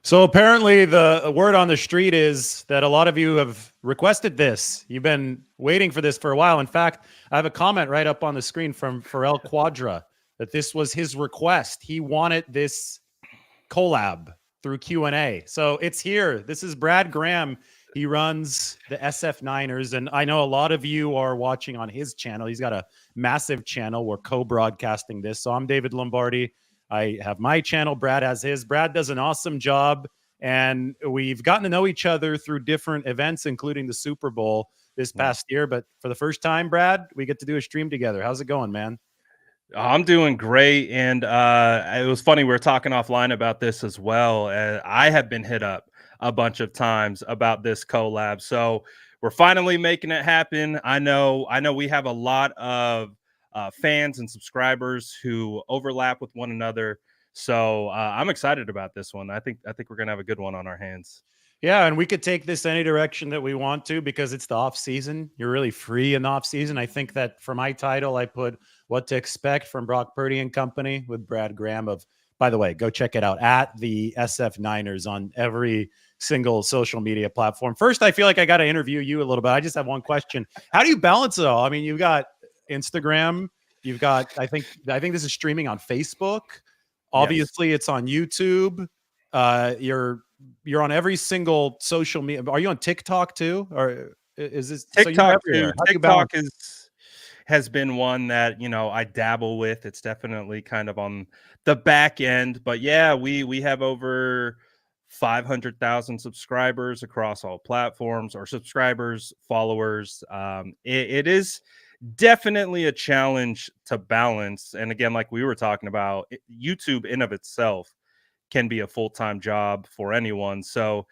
So apparently the word on the street is that a lot of you have requested this. You've been waiting for this for a while. In fact, I have a comment right up on the screen from Pharrell Quadra that this was his request. He wanted this collab through Q&A. So it's here. This is Brad Graham. He runs the SF Niners, and I know a lot of you are watching on his channel. He's got a massive channel. We're co-broadcasting this. So I'm David Lombardi. I have my channel. Brad has his. Brad does an awesome job, and we've gotten to know each other through different events, including the Super Bowl this past year. But for the first time, Brad, we get to do a stream together. How's it going, man? I'm doing great, and it was funny. We were talking offline about this as well. I have been hit up a bunch of times about this collab, so we're finally making it happen. I know. We have a lot of fans and subscribers who overlap with one another, so I'm excited about this one. I think we're gonna have a good one on our hands. Yeah, and we could take this any direction that we want to because it's the off season. You're really free in the off season. I think that for my title, I put what to expect from Brock Purdy and company with Brad Graham of, by the way, go check it out at the SF Niners on every single social media platform. First, I feel like I got to interview you a little bit. I just have one question. How do you balance it all? I mean, you've got Instagram, you've got, I think this is streaming on Facebook. Yes. Obviously, it's on YouTube. You're on every single social media. Are you on TikTok too, or is this so you're TikTok too. everywhere? How do you TikTok balance? has been one that I dabble with. It's definitely kind of on the back end, but yeah, we have over 500,000 subscribers across all platforms, or subscribers, followers. It is definitely a challenge to balance, and again, like we were talking about, YouTube in of itself can be a full-time job for anyone. So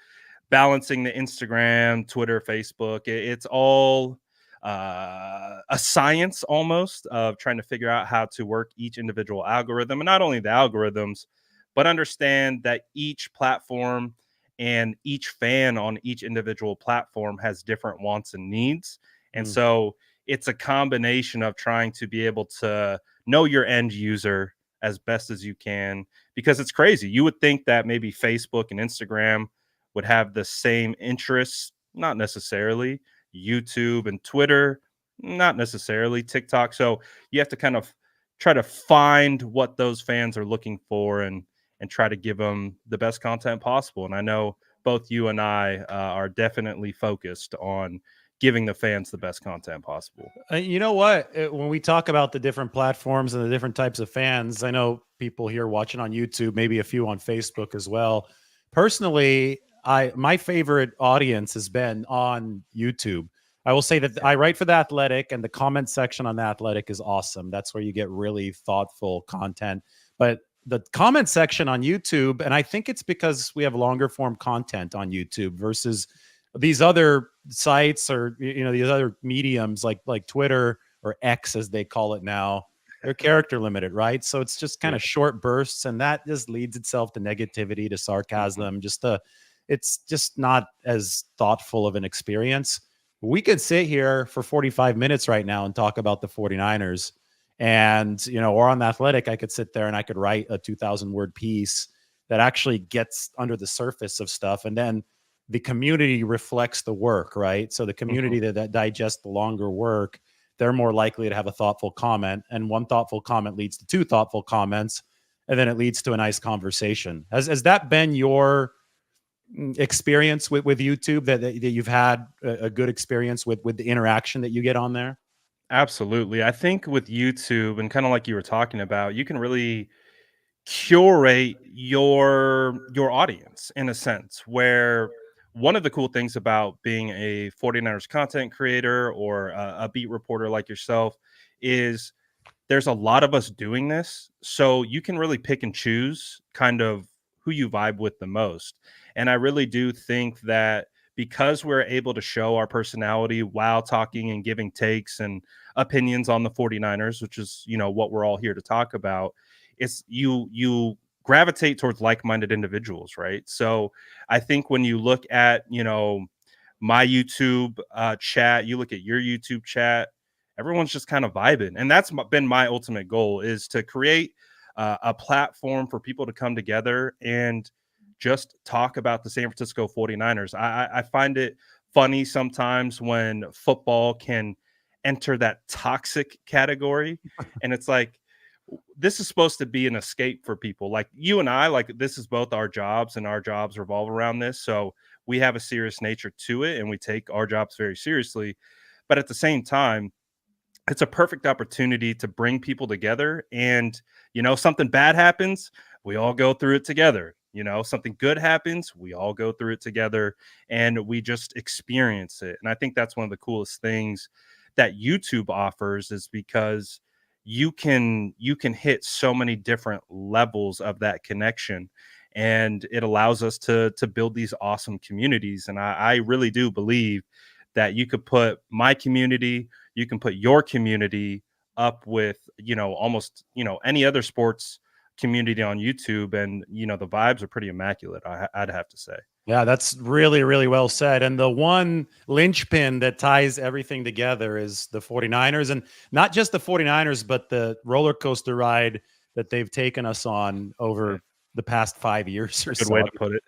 balancing the Instagram, Twitter, Facebook, it's all a science almost of trying to figure out how to work each individual algorithm, and not only the algorithms, but understand that each platform and each fan on each individual platform has different wants and needs. And Mm. so it's a combination of trying to be able to know your end user as best as you can, because it's crazy. You would think that maybe Facebook and Instagram would have the same interests, not necessarily. YouTube and Twitter, not necessarily. TikTok. So you have to kind of try to find what those fans are looking for, and try to give them the best content possible. And I know both you and I are definitely focused on giving the fans the best content possible. You know what? When we talk about the different platforms and the different types of fans, I know people here watching on YouTube, maybe a few on Facebook as well. Personally, I my favorite audience has been on YouTube. I will say that I write for The Athletic, and the comment section on The Athletic is awesome. That's where you get really thoughtful content. But the comment section on YouTube, and I think it's because we have longer form content on YouTube versus these other sites, or these other mediums like Twitter or X as they call it now. They're character limited, right? So it's just kind Yeah. of short bursts, and that just leads itself to negativity, to Mhm. sarcasm, it's just not as thoughtful of an experience. We could sit here for 45 minutes right now and talk about the 49ers, and or on The Athletic, I could sit there and I could write a 2,000 word piece that actually gets under the surface of stuff, and then the community reflects the work, right? So the Mhm. community that digests the longer work, they're more likely to have a thoughtful comment, and one thoughtful comment leads to two thoughtful comments, and then it leads to a nice conversation. Has that been your experience with YouTube, that you've had a good experience with the interaction that you get on there? Absolutely. I think with YouTube, and kind of like you were talking about, you can really curate your audience in a sense, where one of the cool things about being a 49ers content creator, or a beat reporter like yourself, is there's a lot of us doing this, so you can really pick and choose kind of who you vibe with the most. And I really do think that because we're able to show our personality while talking and giving takes and opinions on the 49ers, which is, what we're all here to talk about, it's you gravitate towards like-minded individuals, right? So I think when you look at, my YouTube chat, you look at your YouTube chat, everyone's just kind of vibing, and that's been my ultimate goal, is to create a platform for people to come together and just talk about the San Francisco 49ers. I find it funny sometimes when football can enter that toxic category. And it's like, this is supposed to be an escape for people like you and I. Like, this is both our jobs, and our jobs revolve around this. So we have a serious nature to it, and we take our jobs very seriously. But at the same time, it's a perfect opportunity to bring people together. And, something bad happens, we all go through it together. Something good happens, we all go through it together, and we just experience it. And I think that's one of the coolest things that YouTube offers, is because you can hit so many different levels of that connection, and it allows us to build these awesome communities. And I really do believe that you could put my community, you can put your community up with, almost, any other sports community on YouTube, and the vibes are pretty immaculate. I'd have to say. Yeah, that's really, really well said. And the one linchpin that ties everything together is the 49ers, and not just the 49ers, but the roller coaster ride that they've taken us on over the past 5 years or Good so. way to put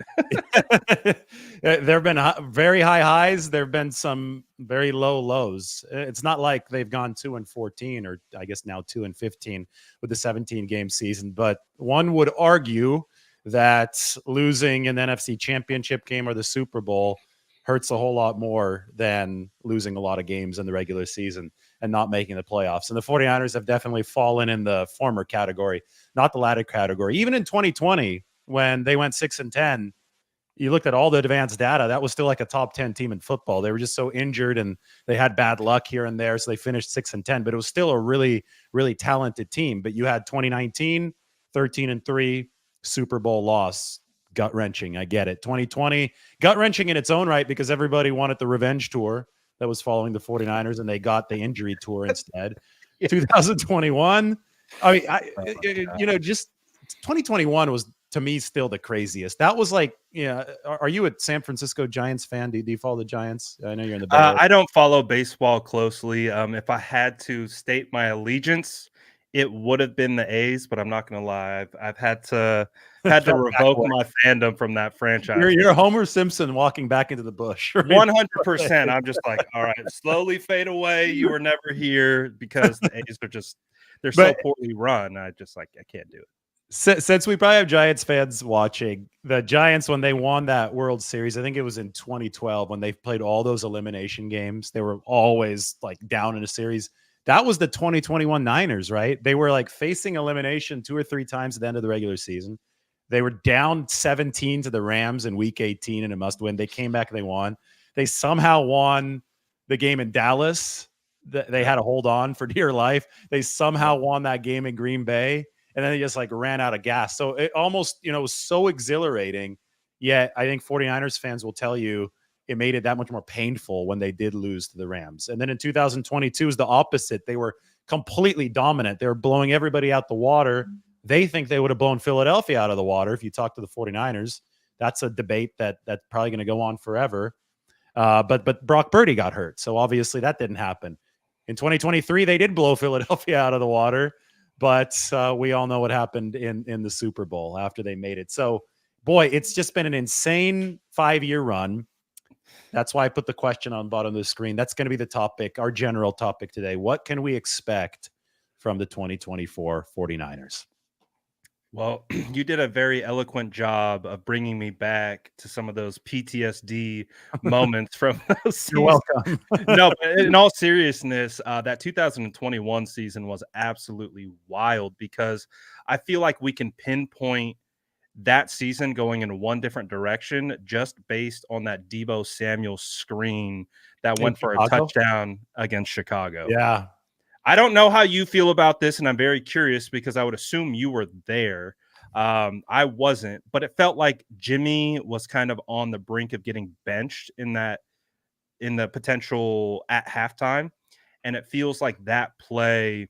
it. There have been very high highs. There have been some very low lows. It's not like they've gone 2-14, or I guess now 2-15 with the 17-game season. But one would argue that losing an NFC championship game or the Super Bowl hurts a whole lot more than losing a lot of games in the regular season and not making the playoffs. And the 49ers have definitely fallen in the former category, not the latter category. Even in 2020, when they went 6-10, you looked at all the advanced data, that was still like a top 10 team in football. They were just so injured, and they had bad luck here and there. So they finished 6-10, but it was still a really, really talented team. But you had 2019, 13-3, Super Bowl loss, gut wrenching. I get it. 2020, gut wrenching in its own right, because everybody wanted the revenge tour that was following the 49ers, and they got the injury tour instead. Yeah. 2021, I mean, just 2021 was, to me, still the craziest. That was like, are you a San Francisco Giants fan? Do you follow the Giants? I know you're in the I don't follow baseball closely. If I had to state my allegiance, it would have been the A's, but I'm not going to lie. I've had to revoke my fandom from that franchise. You're Homer Simpson walking back into the bush. 100%. I'm just like, all right, slowly fade away. You were never here, because the A's are they're so poorly run. I can't do it. Since we probably have Giants fans watching, the Giants, when they won that World Series, I think it was in 2012, when they played all those elimination games, they were always like down in a series. That was the 2021 Niners, right? They were like facing elimination 2 or 3 times at the end of the regular season. They were down 17 to the Rams in week 18 in a must win. They came back and they won. They somehow won the game in Dallas. They had to hold on for dear life. They somehow won that game in Green Bay. And then they just like ran out of gas. So it almost, was so exhilarating. Yet I think 49ers fans will tell you it made it that much more painful when they did lose to the Rams. And then in 2022 is the opposite. They were completely dominant. They were blowing everybody out the water. They think they would have blown Philadelphia out of the water. If you talk to the 49ers, that's a debate that's probably going to go on forever. But Brock Purdy got hurt. So obviously that didn't happen. In 2023, they did blow Philadelphia out of the water. But we all know what happened in the Super Bowl after they made it. So, boy, it's just been an insane 5-year run. That's why I put the question on the bottom of the screen. That's going to be the topic, our general topic today. What can we expect from the 2024 49ers? Well, you did a very eloquent job of bringing me back to some of those PTSD moments from those seasons. You're welcome. No, but in all seriousness, that 2021 season was absolutely wild, because I feel like we can pinpoint that season going in one different direction just based on that Deebo Samuel screen that went for a touchdown against Chicago. Yeah. I don't know how you feel about this, and I'm very curious, because I would assume you were there. I wasn't, but it felt like Jimmy was kind of on the brink of getting benched in the potential at halftime. And it feels like that play,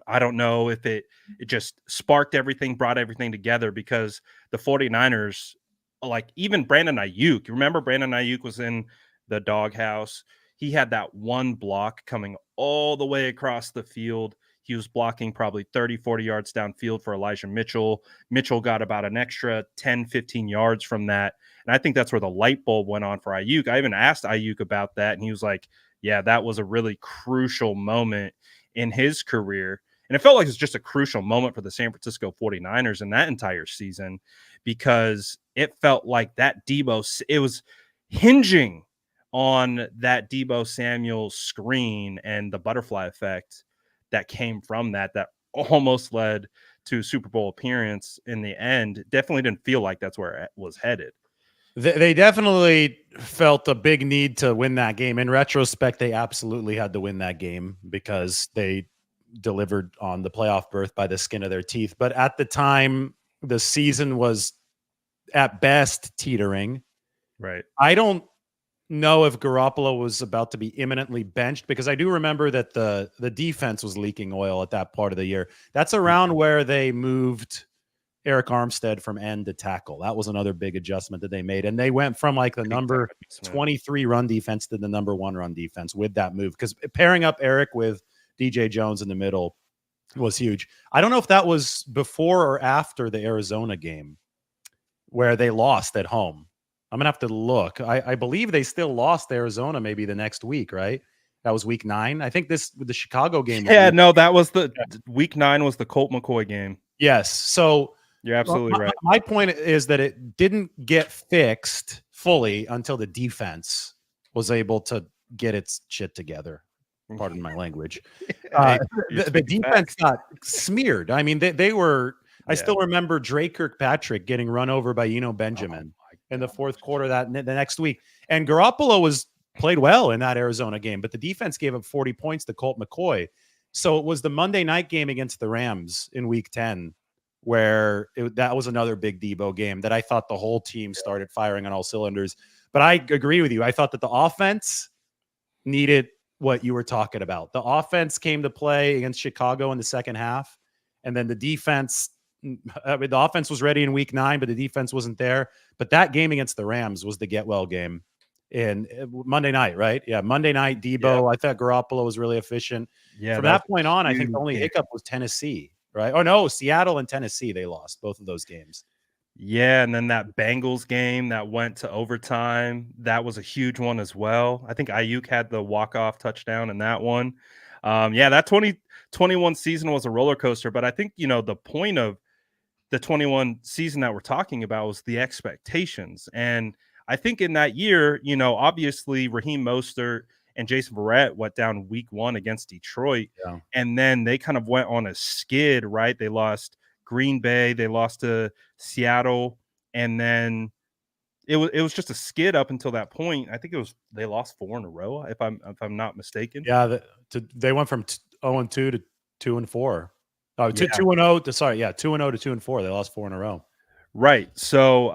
I don't know if it just sparked everything, brought everything together, because the 49ers, like even Brandon Ayuk, remember Brandon Ayuk was in the doghouse. He had that one block coming all the way across the field. He was blocking probably 30, 40 yards downfield for Elijah Mitchell. Mitchell got about an extra 10, 15 yards from that. And I think that's where the light bulb went on for Ayuk. I even asked Ayuk about that, and he was like, yeah, that was a really crucial moment in his career. And it felt like it was just a crucial moment for the San Francisco 49ers in that entire season, because it felt like that it was hinging on that Deebo Samuel screen and the butterfly effect that came from that almost led to a Super Bowl appearance in the end. Definitely didn't feel like that's where it was headed. They definitely felt a big need to win that game. In retrospect, they absolutely had to win that game because they delivered on the playoff berth by the skin of their teeth. But at the time, the season was at best teetering. Right. I don't know if Garoppolo was about to be imminently benched, because I do remember that the defense was leaking oil at that part of the year. That's around where they moved Eric Armstead from end to tackle. That was another big adjustment that they made. And they went from like the number 23 run defense to the number 1 run defense with that move, because pairing up Eric with DJ Jones in the middle was huge. I don't know if that was before or after the Arizona game where they lost at home. I'm going to have to look. I believe they still lost Arizona maybe the next week, right? That was week 9. I think the Chicago game. Yeah, no, that was week 9 was the Colt McCoy game. Yes. So you're absolutely right. My point is that it didn't get fixed fully until the defense was able to get its shit together. Pardon my language. The defense got smeared. I mean, they were. I still remember Drake Kirkpatrick getting run over by Benjamin in the fourth quarter the next week. And Garoppolo played well in that Arizona game, but the defense gave up 40 points to Colt McCoy. So it was the Monday night game against the Rams in week 10 where that was another big Deebo game that I thought the whole team started firing on all cylinders. But I agree with you. I thought that the offense needed what you were talking about. The offense came to play against Chicago in the second half, and then the defense the offense was ready in week 9, but the defense wasn't there. But that game against the Rams was the get well game in Monday night, right? Yeah. Monday night, Deebo. Yeah. I thought Garoppolo was really efficient. Yeah. From that point on, I think the only hiccup was Tennessee, right? Oh no, Seattle and Tennessee. They lost both of those games. Yeah. And then that Bengals game that went to overtime, that was a huge one as well. I think Ayuk had the walk-off touchdown in that one. Yeah, that 2021 season was a roller coaster, but I think, the point of the 21 season that we're talking about was the expectations. And I think in that year, obviously Raheem Mostert and Jason Verrett went down week 1 against Detroit. Yeah. And then they kind of went on a skid, right? They lost Green Bay, they lost to Seattle, and then it was just a skid up until that point. I think they lost 4 in a row, if I'm not mistaken. Yeah, they went from 0-2 to 2-4. Oh, 2-0 to 2-0 to 2-4. They lost 4 in a row. Right. So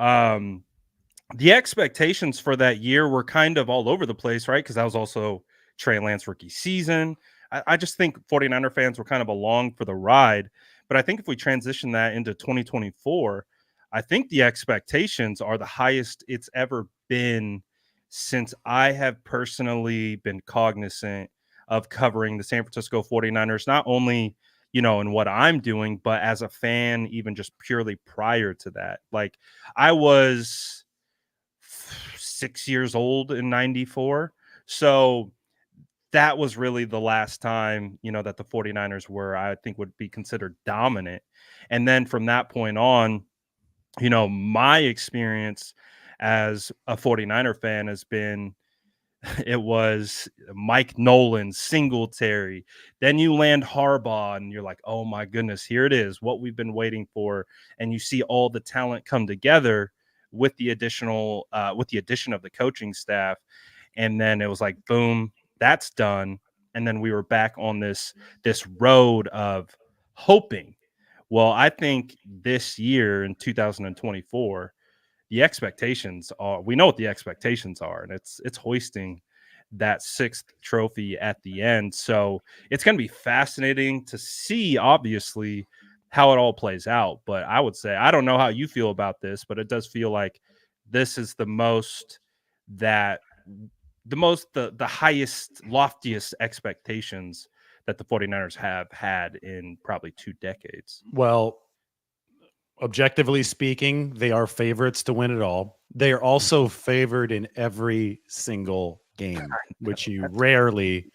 the expectations for that year were kind of all over the place, right? Because that was also Trey Lance rookie season. I just think 49er fans were kind of along for the ride. But I think if we transition that into 2024, I think the expectations are the highest it's ever been since I have personally been cognizant of covering the San Francisco 49ers, not only in what I'm doing, but as a fan, even just purely prior to that. Like, I was 6 years old in 94. So that was really the last time, that the 49ers were, I think, would be considered dominant. And then from that point on, my experience as a 49er fan has been, it was Mike Nolan, Singletary. Then you land Harbaugh, and you're like, oh my goodness, here it is, what we've been waiting for. And you see all the talent come together with the addition of the coaching staff. And then it was like, boom, that's done. And then we were back on this road of hoping. Well, I think this year in 2024, the expectations are, we know what the expectations are, and it's hoisting that 6th trophy at the end. So it's going to be fascinating to see, obviously, how it all plays out. But I would say, I don't know how you feel about this, but it does feel like this is the highest, loftiest expectations that the 49ers have had in probably 2 decades. Well, objectively speaking, they are favorites to win it all. They are also favored in every single game, which you rarely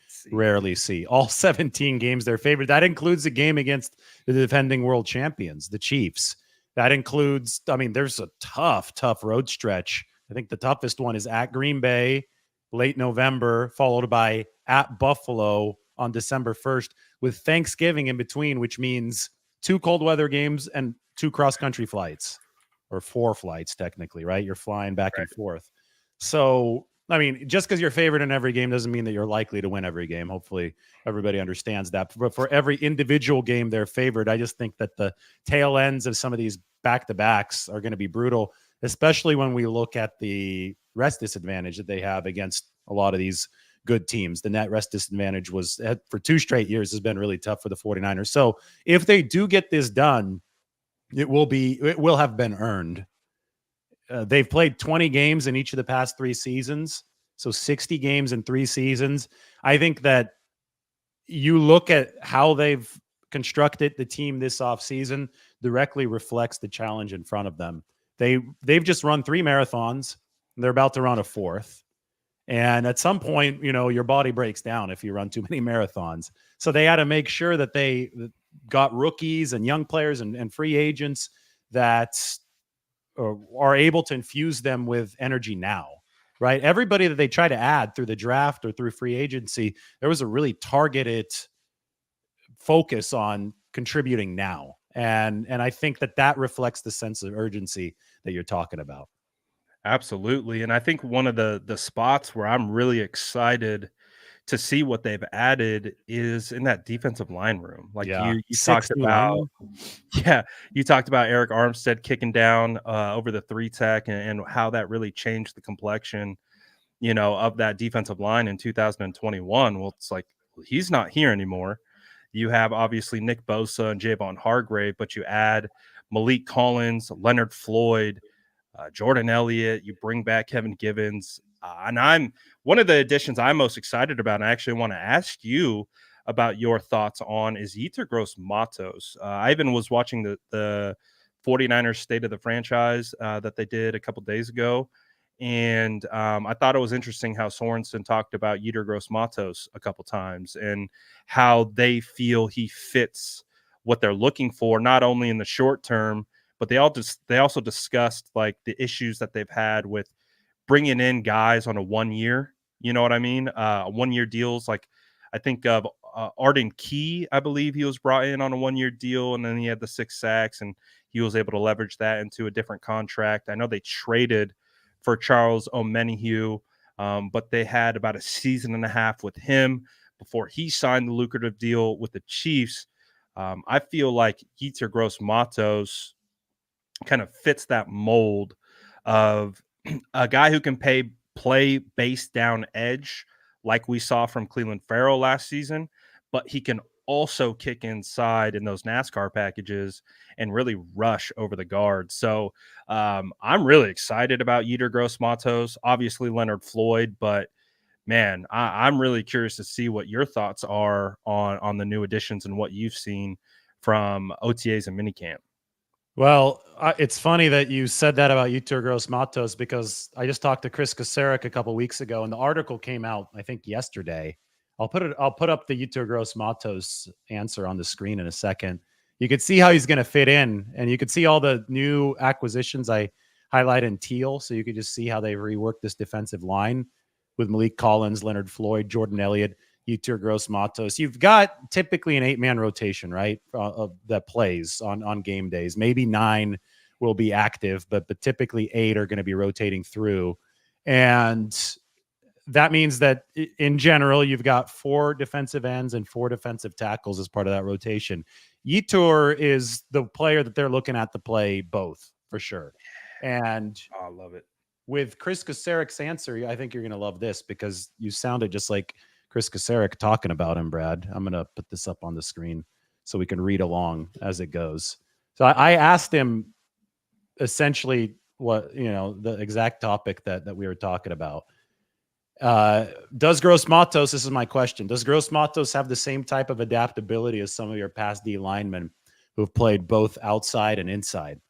see. All 17 games they're favored. That includes a game against the defending world champions, the Chiefs. That includes, I mean, there's a tough road stretch. I think the toughest one is at Green Bay, late November, followed by at Buffalo on December 1st, with Thanksgiving in between, which means 2 cold weather games and 2 cross-country flights, or 4 flights technically, right? You're flying back and forth. So, I mean, just because you're favored in every game doesn't mean that you're likely to win every game. Hopefully everybody understands that. But for every individual game they're favored, I just think that the tail ends of some of these back-to-backs are going to be brutal, especially when we look at the rest disadvantage that they have against a lot of these good teams. The net rest disadvantage was for 2 straight years has been really tough for the 49ers. So if they do get this done, it will have been earned. They've played 20 games in each of the past 3 seasons. So 60 games in 3 seasons. I think that you look at how they've constructed the team this offseason directly reflects the challenge in front of them. They've just run 3 marathons. They're about to run a 4th. And at some point, your body breaks down if you run too many marathons. So they had to make sure that they got rookies and young players and free agents that are able to infuse them with energy now, right? Everybody that they try to add through the draft or through free agency, there was a really targeted focus on contributing now. And I think that reflects the sense of urgency that you're talking about. Absolutely. And I think one of the spots where I'm really excited to see what they've added is in that defensive line room. Like Yeah. you talked about, yeah, you talked about Eric Armstead kicking down over the 3 tech and how that really changed the complexion, of that defensive line in 2021. Well, it's like he's not here anymore. You have obviously Nick Bosa and Javon Hargrave, but you add Malik Collins, Leonard Floyd, Jordan Elliott, you bring back Kevin Givens. And I'm one of the additions I'm most excited about. And I actually want to ask you about your thoughts on is Yetur Gross-Matos. I even was watching the 49ers State of the Franchise that they did a couple days ago. And I thought it was interesting how Sorensen talked about Yetur Gross-Matos a couple times and how they feel he fits what they're looking for, not only in the short term, but they also discussed like the issues that they've had with bringing in guys on a 1 year. You know what I mean? 1 year deals. Like I think of Arden Key, I believe he was brought in on a 1 year deal, and then he had the 6 sacks, and he was able to leverage that into a different contract. I know they traded for Charles Omenihu, but they had about a season and a half with him before he signed the lucrative deal with the Chiefs. I feel like Yetur Gross-Matos kind of fits that mold of a guy who can play base down edge like we saw from Cleveland Farrell last season, but he can also kick inside in those NASCAR packages and really rush over the guard. So I'm really excited about Yetur Gross-Matos, obviously Leonard Floyd, but man, I'm really curious to see what your thoughts are on the new additions and what you've seen from OTAs and minicamp. Well, it's funny that you said that about Yetur Gross-Matos because I just talked to Chris Kasarik a couple weeks ago, and the article came out, I think, yesterday. I'll put up the Yetur Gross-Matos answer on the screen in a second. You could see how he's going to fit in, and you could see all the new acquisitions I highlight in teal, so you could just see how they reworked this defensive line with Malik Collins, Leonard Floyd, Jordan Elliott, Yetur Gross-Matos. You've got typically an 8-man rotation, right? That plays on game days. Maybe 9 will be active, but typically 8 are going to be rotating through. And that means that in general, you've got 4 defensive ends and 4 defensive tackles as part of that rotation. Yetur is the player that they're looking at to play both for sure. And I love it. With Chris Kasarik's answer, I think you're going to love this because you sounded just like Chris Kasarik talking about him, Brad. I'm going to put this up on the screen so we can read along as it goes. So I asked him essentially what, the exact topic that we were talking about. Does Gross Matos, this is my question, does Gross Matos have the same type of adaptability as some of your past D linemen who have played both outside and inside?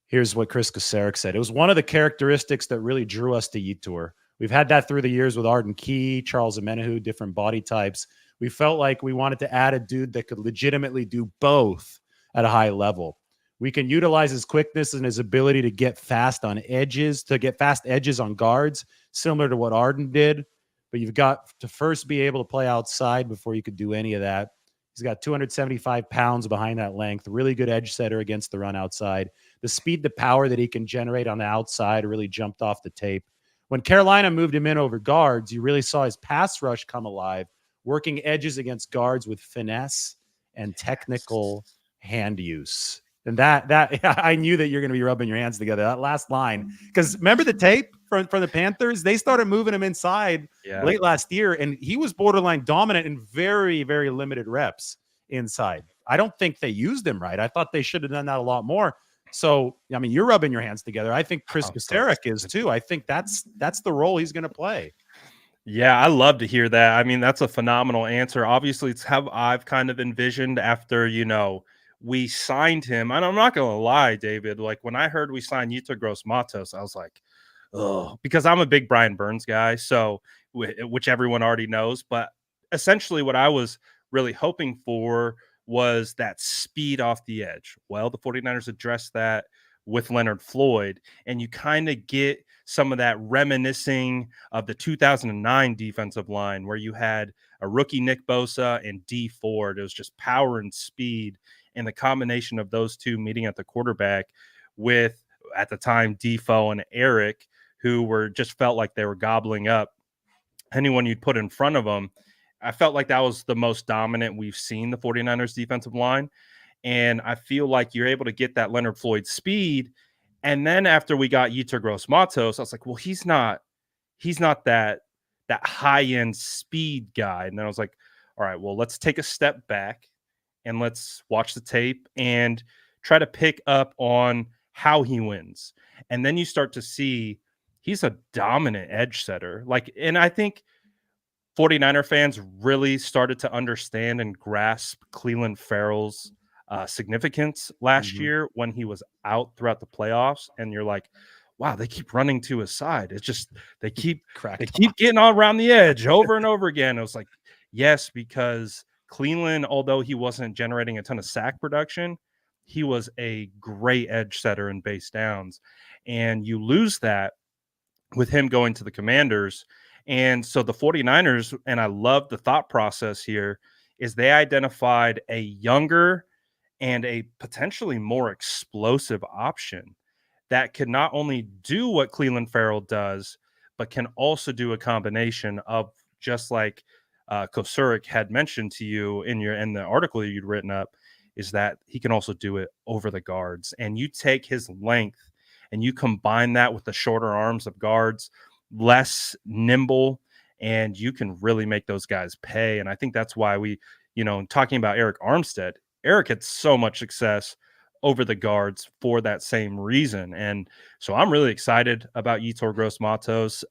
Here's what Chris Kasarik said. It was one of the characteristics that really drew us to Yetur. We've had that through the years with Arden Key, Charles Amenahu, different body types. We felt like we wanted to add a dude that could legitimately do both at a high level. We can utilize his quickness and his ability to get fast on edges, to get fast edges on guards, similar to what Arden did. But you've got to first be able to play outside before you could do any of that. He's got 275 pounds behind that length, really good edge setter against the run outside. The speed, the power that he can generate on the outside really jumped off the tape. When Carolina moved him in over guards, you really saw his pass rush come alive, working edges against guards with finesse and technical hand use. And that I knew that you're going to be rubbing your hands together. That last line, because remember the tape from the Panthers? They started moving him inside late last year, and he was borderline dominant in very, very limited reps inside. I don't think they used him right. I thought they should have done that a lot more. So, I mean, you're rubbing your hands together. I think Chris Kasarik is too. I think that's the role he's going to play. Yeah, I love to hear that. I mean, that's a phenomenal answer. Obviously, it's how I've kind of envisioned after, we signed him. And I'm not going to lie, David, like when I heard we signed Yetur Gross Matos, I was like, oh, because I'm a big Brian Burns guy. So, which everyone already knows. But essentially, what I was really hoping for was that speed off the edge. Well, the 49ers addressed that with Leonard Floyd, and you kind of get some of that reminiscing of the 2009 defensive line where you had a rookie Nick Bosa and D Ford. It was just power and speed, and the combination of those two meeting at the quarterback with, at the time, Defoe and Eric, who were just felt like they were gobbling up anyone you'd put in front of them. I felt like that was the most dominant we've seen the 49ers defensive line. And I feel like you're able to get that Leonard Floyd speed. And then after we got Yetur Gross Matos, I was like, well, he's not that high end speed guy. And then I was like, all right, well, let's take a step back and let's watch the tape and try to pick up on how he wins. And then you start to see he's a dominant edge setter. And I think 49er fans really started to understand and grasp Clelin Ferrell's significance last year when he was out throughout the playoffs. And you're like, wow, they keep running to his side. It's just they keep getting all around the edge over and over again. It was like, yes, because Clelin, although he wasn't generating a ton of sack production, he was a great edge setter in base downs. And you lose that with him going to the Commanders. And so the 49ers, and I love the thought process here, is they identified a younger and a potentially more explosive option that could not only do what Clelin Ferrell does, but can also do a combination of, just like Kosurik had mentioned to you in the article you'd written up, is that he can also do it over the guards. And you take his length and you combine that with the shorter arms of guards, less nimble, and you can really make those guys pay. And I think that's why we, talking about Eric Armstead, Eric had so much success over the guards for that same reason. And so I'm really excited about Yetur Gross Matos.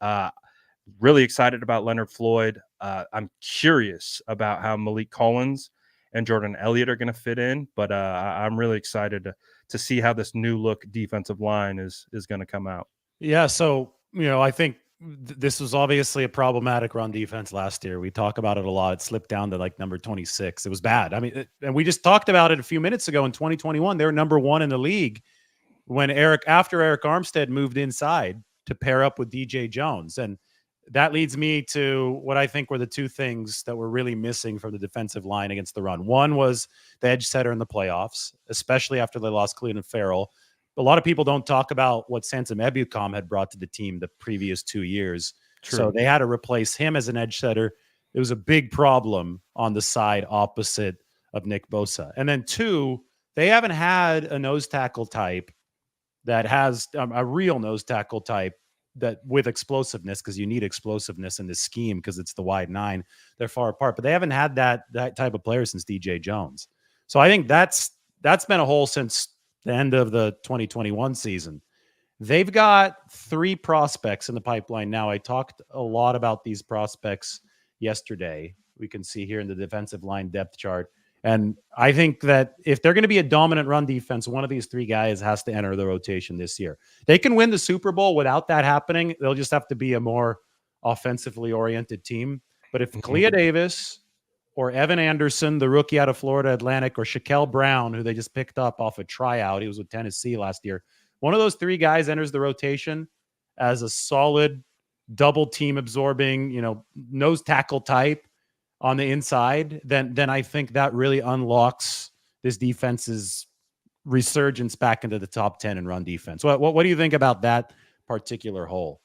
Really excited about Leonard Floyd. I'm curious about how Malik Collins and Jordan Elliott are going to fit in, but I'm really excited to see how this new look defensive line is going to come out. Yeah. So, I think this was obviously a problematic run defense last year. We talk about it a lot. It slipped down to like number 26. It was bad. I mean, and we just talked about it a few minutes ago in 2021. They were number 1 in the league when after Eric Armstead moved inside to pair up with DJ Jones. And that leads me to what I think were the two things that were really missing from the defensive line against the run. One was the edge setter in the playoffs, especially after they lost Clelin Ferrell. A lot of people don't talk about what Sansom Ebukam had brought to the team the previous 2 years. True. So they had to replace him as an edge setter. It was a big problem on the side opposite of Nick Bosa. And then 2, they haven't had a nose tackle type that has a real nose tackle type that with explosiveness, because you need explosiveness in this scheme because it's the wide 9. They're far apart, but they haven't had that type of player since DJ Jones. So I think that's been a hole since the end of the 2021 season. They've got 3 prospects in the pipeline now. I talked a lot about these prospects yesterday. We can see here in the defensive line depth chart. And I think that if they're going to be a dominant run defense, one of these 3 guys has to enter the rotation this year. They can win the Super Bowl without that happening. They'll just have to be a more offensively oriented team. But if Clea Davis or Evan Anderson, the rookie out of Florida Atlantic, or Shaquille Brown, who they just picked up off a tryout, he was with Tennessee last year, one of those 3 guys enters the rotation as a solid double team absorbing, nose tackle type on the inside, then I think that really unlocks this defense's resurgence back into the top 10 in run defense. What do you think about that particular hole?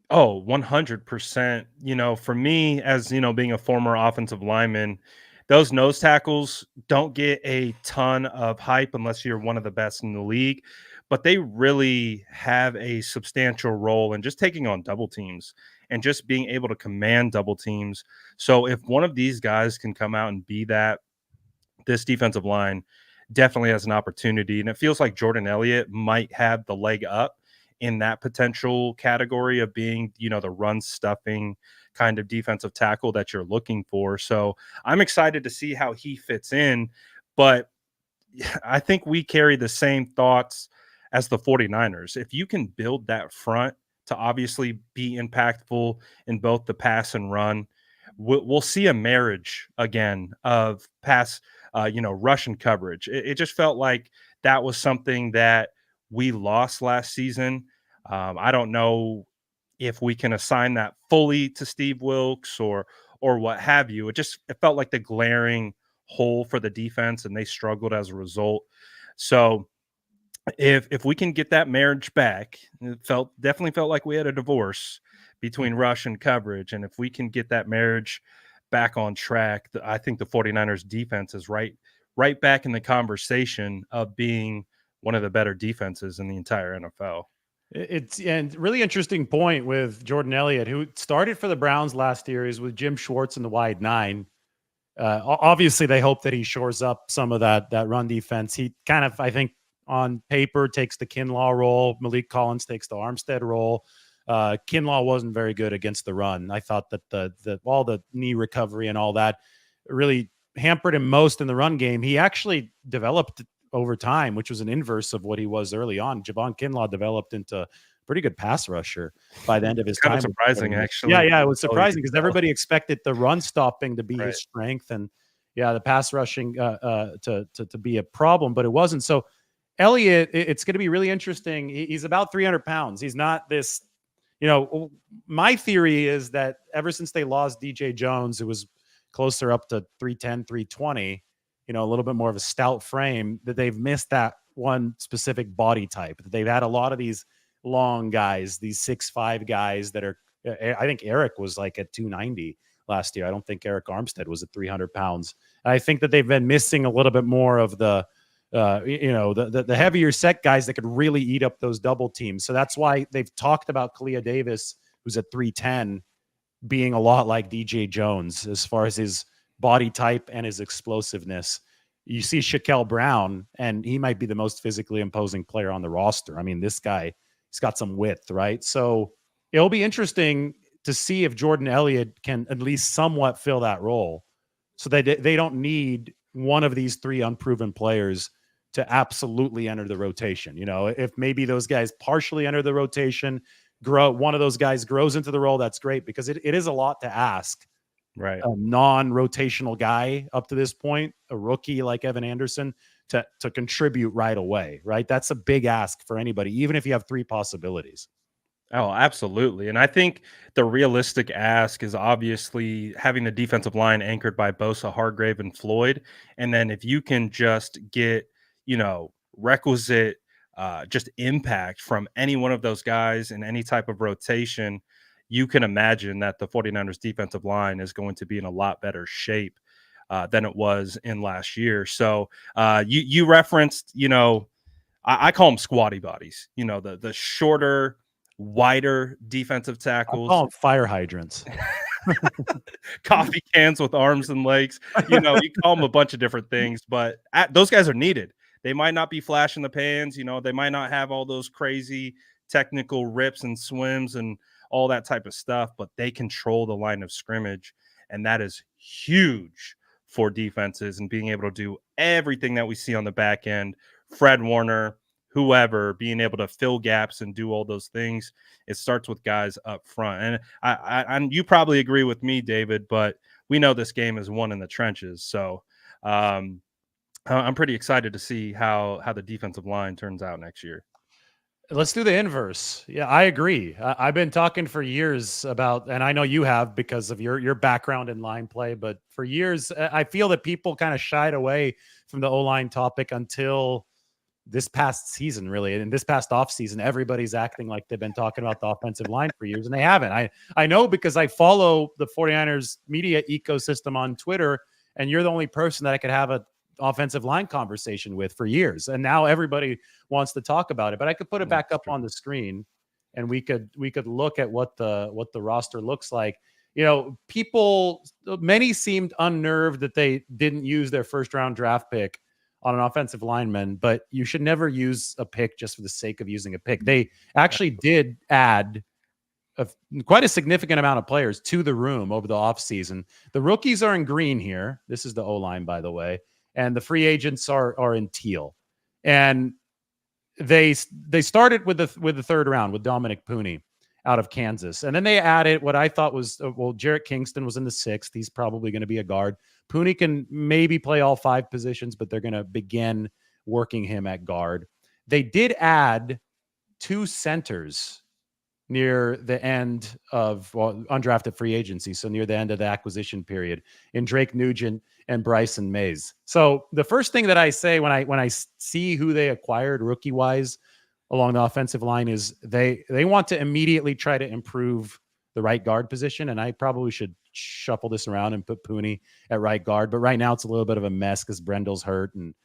Oh, 100%. For me, as being a former offensive lineman, those nose tackles don't get a ton of hype unless you're one of the best in the league, but they really have a substantial role in just taking on double teams and just being able to command double teams. So if one of these guys can come out and be that, this defensive line definitely has an opportunity. And it feels like Jordan Elliott might have the leg up in that potential category of being, the run stuffing kind of defensive tackle that you're looking for. So I'm excited to see how he fits in. But I think we carry the same thoughts as the 49ers. If you can build that front to obviously be impactful in both the pass and run, we'll see a marriage again of pass, Russian coverage. It just felt like that was something that we lost last season. I don't know if we can assign that fully to Steve Wilks or what have you. It felt like the glaring hole for the defense, and they struggled as a result. So if we can get that marriage back, it definitely felt like we had a divorce between rush and coverage. And if we can get that marriage back on track, I think the 49ers defense is right back in the conversation of being one of the better defenses in the entire NFL. It's and really interesting point with Jordan Elliott, who started for the Browns last year. Is with Jim Schwartz in the wide 9. Obviously, they hope that he shores up some of that run defense. He kind of, I think, on paper takes the Kinlaw role. Malik Collins takes the Armstead role. Kinlaw wasn't very good against the run. I thought that all the knee recovery and all that really hampered him most in the run game. He actually developed over time, which was an inverse of what he was early on. Javon Kinlaw developed into a pretty good pass rusher by the end of his time. Kind of surprising, actually. Yeah, it was surprising because everybody expected the run stopping to be Right. his strength, and the pass rushing to be a problem, but it wasn't. So Elliott, it's going to be really interesting. He's about 300 pounds. He's not this. My theory is that ever since they lost DJ Jones, who was closer up to 310, 320, a little bit more of a stout frame, that they've missed that one specific body type. They've had a lot of these long guys, these 6'5" guys that are, I think Eric was like at 290 last year. I don't think Eric Armstead was at 300 pounds. And I think that they've been missing a little bit more of the heavier set guys that could really eat up those double teams. So that's why they've talked about Clea Davis, who's at 310, being a lot like DJ Jones as far as his body type and his explosiveness. You see Shaquille Brown, and he might be the most physically imposing player on the roster. I mean, this guy, he's got some width, right? So it'll be interesting to see if Jordan Elliott can at least somewhat fill that role, so that they don't need one of these 3 unproven players to absolutely enter the rotation. If maybe those guys partially enter the rotation, one of those guys grows into the role, that's great, because it is a lot to ask. Right. A non-rotational guy up to this point, a rookie like Evan Anderson, to contribute right away, right? That's a big ask for anybody, even if you have 3 possibilities. Oh, absolutely. And I think the realistic ask is obviously having the defensive line anchored by Bosa, Hargrave, and Floyd. And then if you can just get, requisite just impact from any one of those guys in any type of rotation, you can imagine that the 49ers defensive line is going to be in a lot better shape than it was in last year. So you referenced, I call them squatty bodies, the shorter, wider defensive tackles. I call them fire hydrants. Coffee cans with arms and legs. You call them a bunch of different things, but those guys are needed. They might not be flash in the pans. They might not have all those crazy technical rips and swims and all that type of stuff, but they control the line of scrimmage. And that is huge for defenses and being able to do everything that we see on the back end. Fred Warner, whoever, being able to fill gaps and do all those things. It starts with guys up front. And and you probably agree with me, David, but we know this game is won in the trenches. So I'm pretty excited to see how the defensive line turns out next year. Let's do the inverse. Yeah, I agree. I've been talking for years about, and I know you have because of your background in line play, but for years, I feel that people kind of shied away from the O-line topic until this past season, really. And this past off season, everybody's acting like they've been talking about the offensive line for years, and they haven't. I know because I follow the 49ers media ecosystem on Twitter, and you're the only person that I could have a offensive line conversation with for years. And now everybody wants to talk about it. But I could put it back up on the screen and we could look at what the roster looks like. You know, many seemed unnerved that they didn't use their first round draft pick on an offensive lineman, but you should never use a pick just for the sake of using a pick. They actually did add quite a significant amount of players to the room over the offseason. The rookies are in green here. This is the O-line, by the way. And the free agents are in teal. And they started with the third round with Dominic Puni out of Kansas. And then they added what I thought was, Jarrett Kingston was in the sixth. He's probably going to be a guard. Puni can maybe play all five positions, but they're going to begin working him at guard. They did add two centers near the end of undrafted free agency, so near the end of the acquisition period, in Drake Nugent and Bryson Mays. So the first thing that I say when I see who they acquired rookie wise along the offensive line is they want to immediately try to improve the right guard position, and I probably should shuffle this around and put Puni at right guard. But right now it's a little bit of a mess because Brendel's hurt and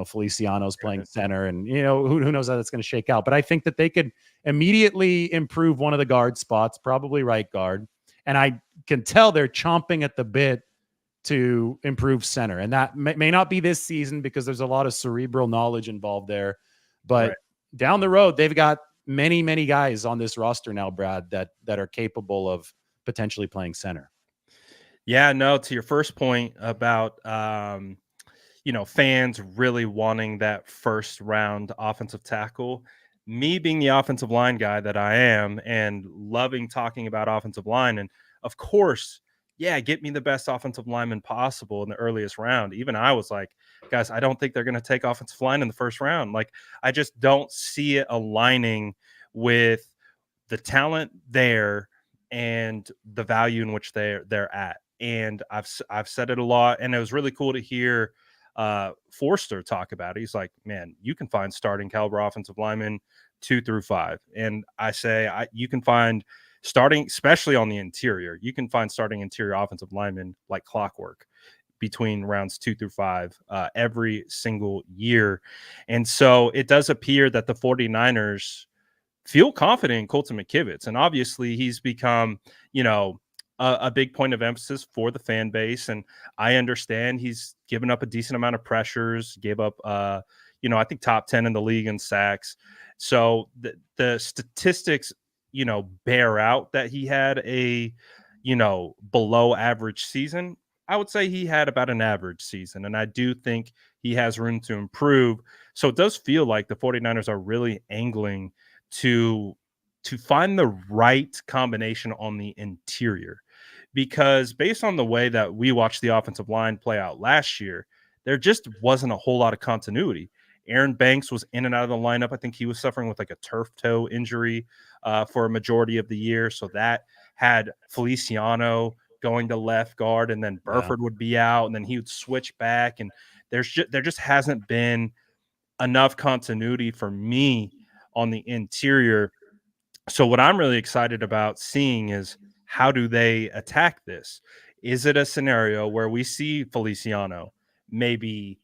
Feliciano's playing center, and who knows how that's going to shake out. But I think that they could immediately improve one of the guard spots, probably right guard. And I can tell they're chomping at the bit to improve center. And that may not be this season because there's a lot of cerebral knowledge involved there. But down the road, they've got many, many guys on this roster now, Brad, that are capable of potentially playing center. Yeah, no, to your first point about fans really wanting that first round offensive tackle. Me being the offensive line guy that I am and loving talking about offensive line. And of course, yeah, get me the best offensive lineman possible in the earliest round. Even I was like, guys, I don't think they're going to take offensive line in the first round. Like, I just don't see it aligning with the talent there and the value in which they're at. And I've said it a lot, and it was really cool to hear Forster talk about it. He's like, man, you can find starting caliber offensive linemen 2 through 5. And I say, you can find starting, especially on the interior, you can find starting interior offensive linemen like clockwork between rounds 2 through 5 every single year. And so it does appear that the 49ers feel confident in Colton McKivitz. And obviously he's become, a big point of emphasis for the fan base. And I understand he's given up a decent amount of pressures, gave up, I think top 10 in the league in sacks. So the statistics, bear out that he had a, below average season. I would say he had about an average season. And I do think he has room to improve. So it does feel like the 49ers are really angling to find the right combination on the interior. Because based on the way that we watched the offensive line play out last year, there just wasn't a whole lot of continuity. Aaron Banks was in and out of the lineup. I think he was suffering with like a turf toe injury for a majority of the year. So that had Feliciano going to left guard, and then Burford would be out, and then he would switch back. And there just hasn't been enough continuity for me on the interior. So what I'm really excited about seeing is, how do they attack this? Is it a scenario where we see Feliciano maybe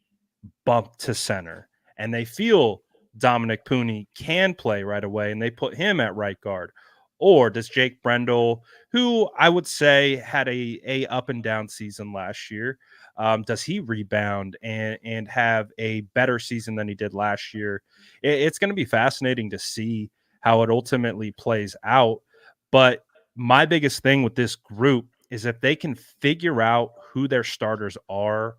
bump to center and they feel Dominic Puni can play right away and they put him at right guard? Or does Jake Brendel, who I would say had a up and down season last year, does he rebound and have a better season than he did last year? It's going to be fascinating to see how it ultimately plays out. But my biggest thing with this group is if they can figure out who their starters are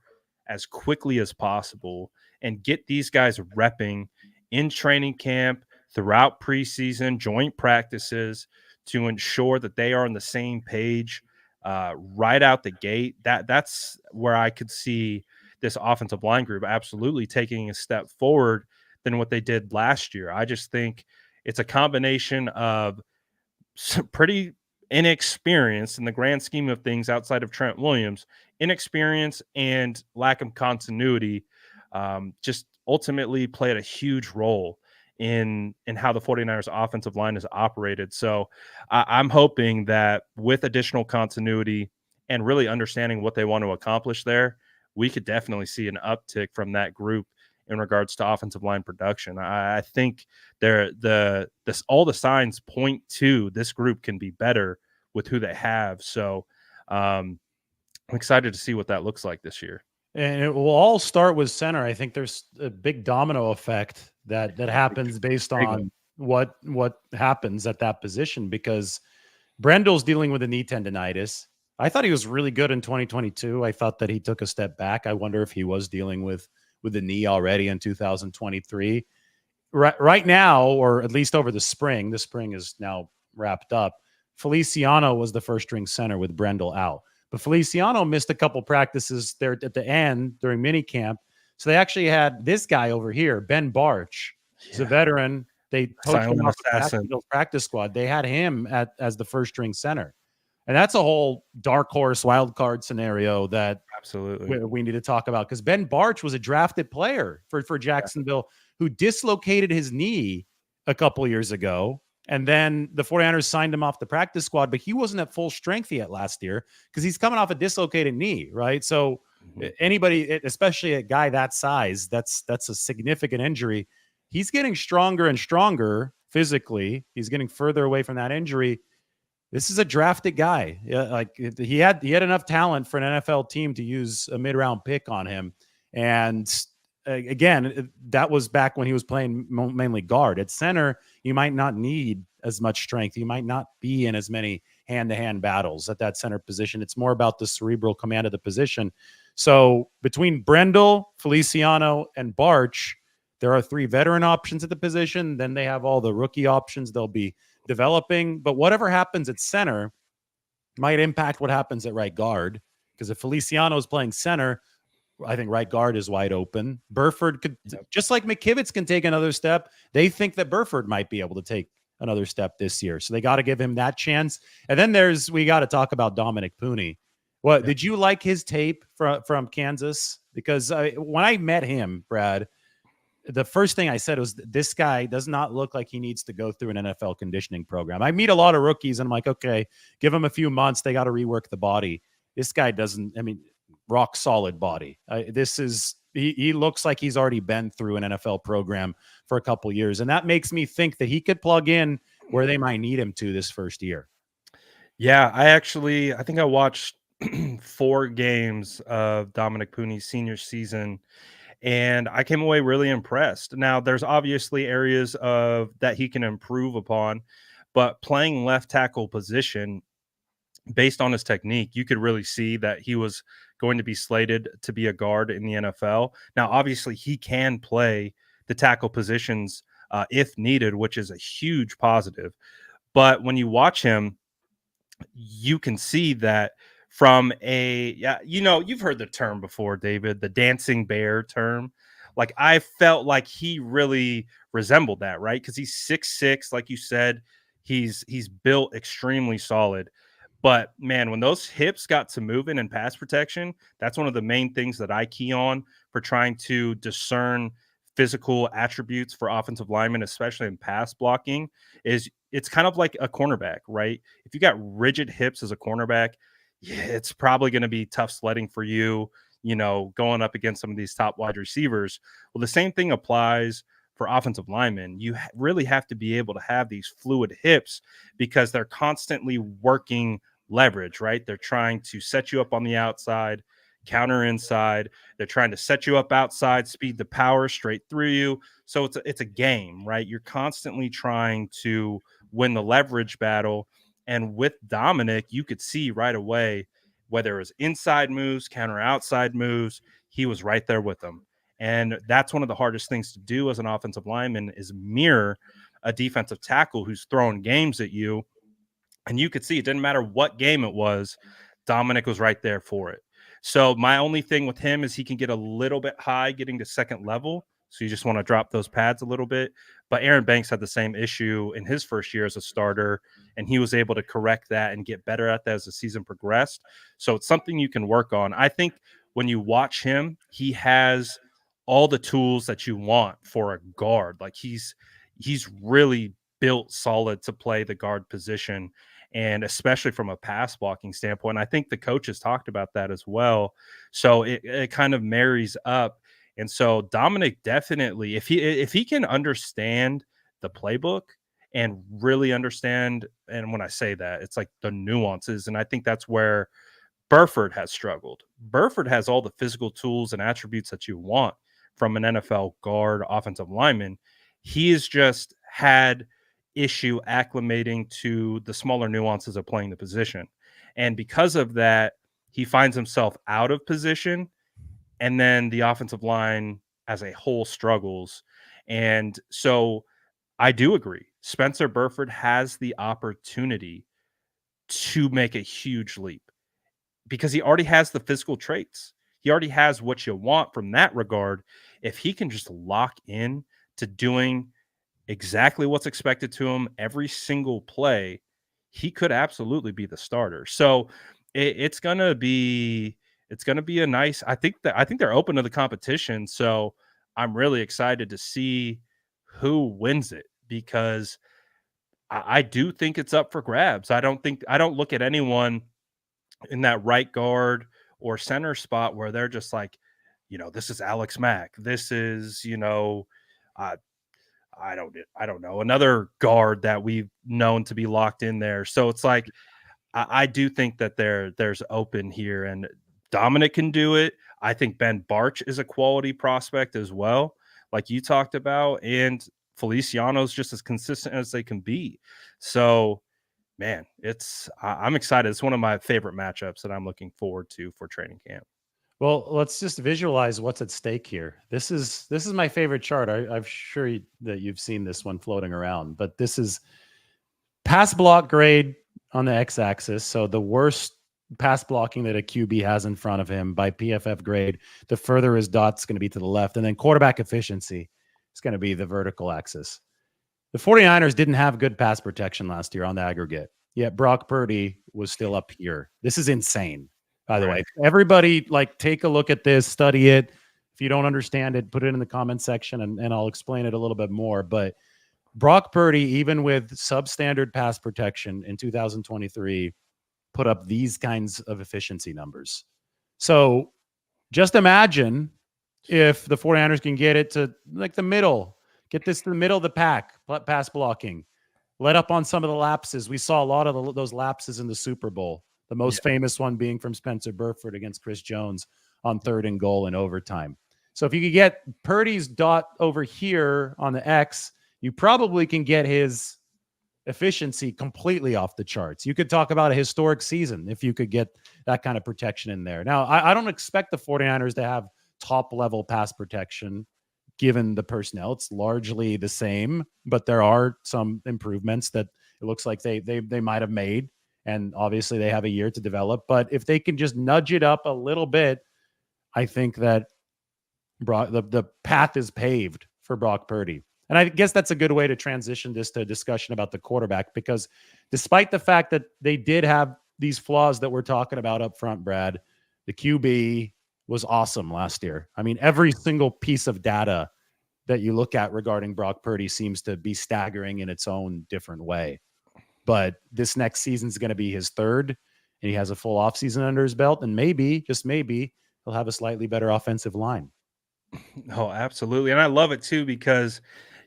as quickly as possible and get these guys repping in training camp, throughout preseason, joint practices, to ensure that they are on the same page right out the gate. That's where I could see this offensive line group absolutely taking a step forward than what they did last year. I just think it's a combination of pretty inexperienced in the grand scheme of things outside of Trent Williams, inexperience and lack of continuity just ultimately played a huge role in how the 49ers offensive line is operated. So I'm hoping that with additional continuity and really understanding what they want to accomplish there, we could definitely see an uptick from that group in regards to offensive line production. I think all the signs point to this group can be better with who they have. So I'm excited to see what that looks like this year. And it will all start with center. I think there's a big domino effect that happens based on what happens at that position, because Brendel's dealing with a knee tendonitis. I thought he was really good in 2022. I thought that he took a step back. I wonder if he was dealing with the knee already in 2023. Right now, or at least over the spring is now wrapped up. Feliciano was the first string center with Brendel out. But Feliciano missed a couple practices there at the end during minicamp. So they actually had this guy over here, Ben Barch. He's a veteran. They poached him off the practice squad. They had him as the first string center. And that's a whole dark horse wild card scenario that absolutely we need to talk about, because Ben Barch was a drafted player for Jacksonville who dislocated his knee a couple years ago. And then the 49ers signed him off the practice squad, but he wasn't at full strength yet last year because he's coming off a dislocated knee, right? So anybody, especially a guy that size, that's a significant injury. He's getting stronger and stronger physically. He's getting further away from that injury. This is a drafted guy. Like he had enough talent for an NFL team to use a mid-round pick on him. And again, that was back when he was playing mainly guard. At center, you might not need as much strength. You might not be in as many hand-to-hand battles at that center position. It's more about the cerebral command of the position. So between Brendel, Feliciano, and Barch, there are 3 veteran options at the position. Then they have all the rookie options they'll be developing. But whatever happens at center might impact what happens at right guard, because if Feliciano is playing center, I think right guard is wide open. Burford could, just like McKivitz can take another step. They think that Burford might be able to take another step this year. So they got to give him that chance. And then we got to talk about Dominic Puni. Did you like his tape from Kansas? Because when I met him, Brad, the first thing I said was, this guy does not look like he needs to go through an NFL conditioning program. I meet a lot of rookies and I'm like, okay, give him a few months. They got to rework the body. This guy doesn't, rock solid body. He looks like he's already been through an NFL program for a couple years. And that makes me think that he could plug in where they might need him to this first year. Yeah, I think I watched 4 games of Dominic Puni's senior season, and I came away really impressed. Now, there's obviously areas that he can improve upon, but playing left tackle position, based on his technique, you could really see that he was going to be slated to be a guard in the NFL. Now, obviously, he can play the tackle positions if needed, which is a huge positive. But when you watch him, you can see that from you've heard the term before, David, the dancing bear term. Like, I felt like he really resembled that, right? Because he's 6'6", like you said, he's built extremely solid. But man, when those hips got to moving in pass protection, that's one of the main things that I key on for trying to discern physical attributes for offensive linemen, especially in pass blocking. Is it's kind of like a cornerback, right? If you got rigid hips as a cornerback, it's probably going to be tough sledding for you, going up against some of these top wide receivers. Well, the same thing applies for offensive linemen. You really have to be able to have these fluid hips because they're constantly working leverage, right? They're trying to set you up on the outside, counter inside. They're trying to set you up outside, speed the power straight through you. So it's a game, right? You're constantly trying to win the leverage battle. And with Dominic, you could see right away whether it was inside moves, counter outside moves, he was right there with them. And that's one of the hardest things to do as an offensive lineman is mirror a defensive tackle who's throwing games at you. And you could see it didn't matter what game it was, Dominic was right there for it. So my only thing with him is he can get a little bit high getting to second level. So you just want to drop those pads a little bit. But Aaron Banks had the same issue in his first year as a starter, and he was able to correct that and get better at that as the season progressed. So it's something you can work on. I think when you watch him, he has all the tools that you want for a guard. Like he's really built solid to play the guard position, and especially from a pass blocking standpoint. I think the coaches talked about that as well. So it kind of marries up. And so Dominic definitely, if he can understand the playbook and really understand, and when I say that, it's like the nuances, and I think that's where Burford has struggled. Burford has all the physical tools and attributes that you want from an NFL guard offensive lineman. He has just had issue acclimating to the smaller nuances of playing the position. And because of that, he finds himself out of position, and then the offensive line as a whole struggles. And so I do agree. Spencer Burford has the opportunity to make a huge leap because he already has the physical traits. He already has what you want from that regard. If he can just lock in to doing exactly what's expected to him every single play, he could absolutely be the starter. So it's gonna be a nice. I think they're open to the competition. So I'm really excited to see who wins it because I do think it's up for grabs. I don't look at anyone in that right guard or center spot where they're just like, this is Alex Mack. This is, uh, I don't know, another guard that we've known to be locked in there. So it's like I do think that there's open here, and Dominic can do it. I think Ben Barch is a quality prospect as well, like you talked about, and Feliciano's just as consistent as they can be. So man, I'm excited. It's one of my favorite matchups that I'm looking forward to for training camp. Well, let's just visualize what's at stake here. This is my favorite chart. I'm sure that you've seen this one floating around, but this is pass block grade on the x-axis. So the worst pass blocking that a QB has in front of him by PFF grade, the further his dot's going to be to the left. And then quarterback efficiency is going to be the vertical axis. The 49ers didn't have good pass protection last year on the aggregate, yet Brock Purdy was still up here. This is insane, by the way. Everybody, take a look at this, study it. If you don't understand it, put it in the comment section, and I'll explain it a little bit more. But Brock Purdy, even with substandard pass protection in 2023, put up these kinds of efficiency numbers. So just imagine if the 49ers can get it to the middle, get this to the middle of the pack, pass blocking, let up on some of the lapses. We saw a lot of those lapses in the Super Bowl, the most famous one being from Spencer Burford against Chris Jones on 3rd and goal in overtime. So if you could get Purdy's dot over here on the X, you probably can get his efficiency completely off the charts. You could talk about a historic season if you could get that kind of protection in there. Now, I don't expect the 49ers to have top-level pass protection given the personnel. It's largely the same, but there are some improvements that it looks like they might have made, and obviously they have a year to develop. But if they can just nudge it up a little bit, I think that the path is paved for Brock Purdy. And I guess that's a good way to transition this to a discussion about the quarterback, because despite the fact that they did have these flaws that we're talking about up front, Brad, the QB was awesome last year. I mean, every single piece of data that you look at regarding Brock Purdy seems to be staggering in its own different way. But this next season is going to be his third, and he has a full offseason under his belt, and maybe, just maybe, he'll have a slightly better offensive line. Oh, absolutely. And I love it too, because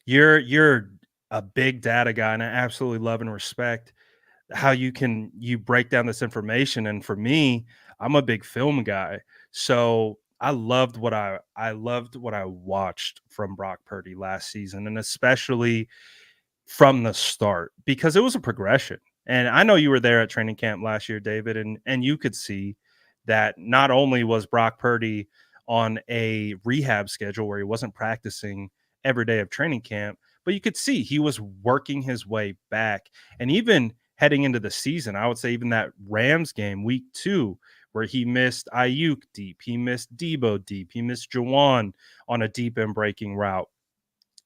you're a big data guy, and I absolutely love and respect how you break down this information. And for me, I'm a big film guy. So I loved what I watched from Brock Purdy last season, and especially from the start, because it was a progression. And I know you were there at training camp last year, David, and you could see that not only was Brock Purdy on a rehab schedule where he wasn't practicing every day of training camp, but you could see he was working his way back. And even heading into the season, I would say even that Rams game, week 2, where he missed Ayuk deep, he missed Debo deep, he missed Jawan on a deep and breaking route.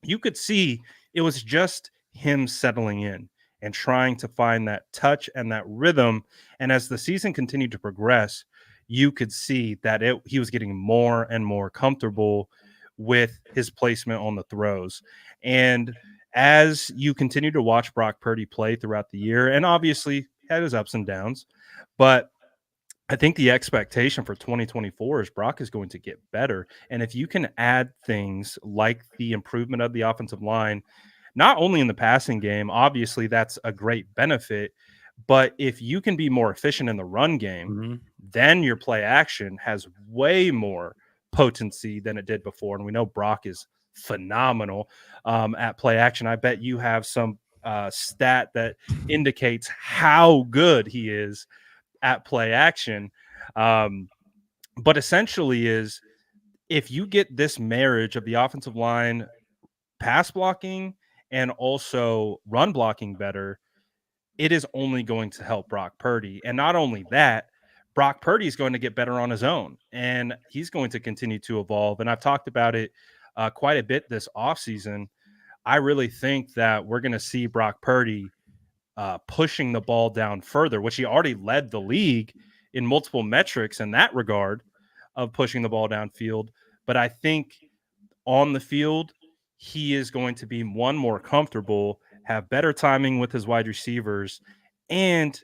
You could see it was just him settling in and trying to find that touch and that rhythm. And as the season continued to progress, you could see that he was getting more and more comfortable with his placement on the throws. And as you continue to watch Brock Purdy play throughout the year, and obviously had his ups and downs, but I think the expectation for 2024 is Brock is going to get better. And if you can add things like the improvement of the offensive line, not only in the passing game, obviously that's a great benefit, but if you can be more efficient in the run game, Mm-hmm. then your play action has way more potency than it did before. And we know Brock is phenomenal at play action. I bet you have some stat that indicates how good he is at play action. Um, but essentially is if you get this marriage of the offensive line pass blocking and also run blocking better, it is only going to help Brock Purdy. And not only that, Brock Purdy is going to get better on his own and he's going to continue to evolve. And I've talked about it quite a bit this offseason. I really think that we're going to see Brock Purdy pushing the ball down further, which he already led the league in multiple metrics in that regard of pushing the ball downfield. But I think on the field, he is going to be more comfortable, have better timing with his wide receivers, and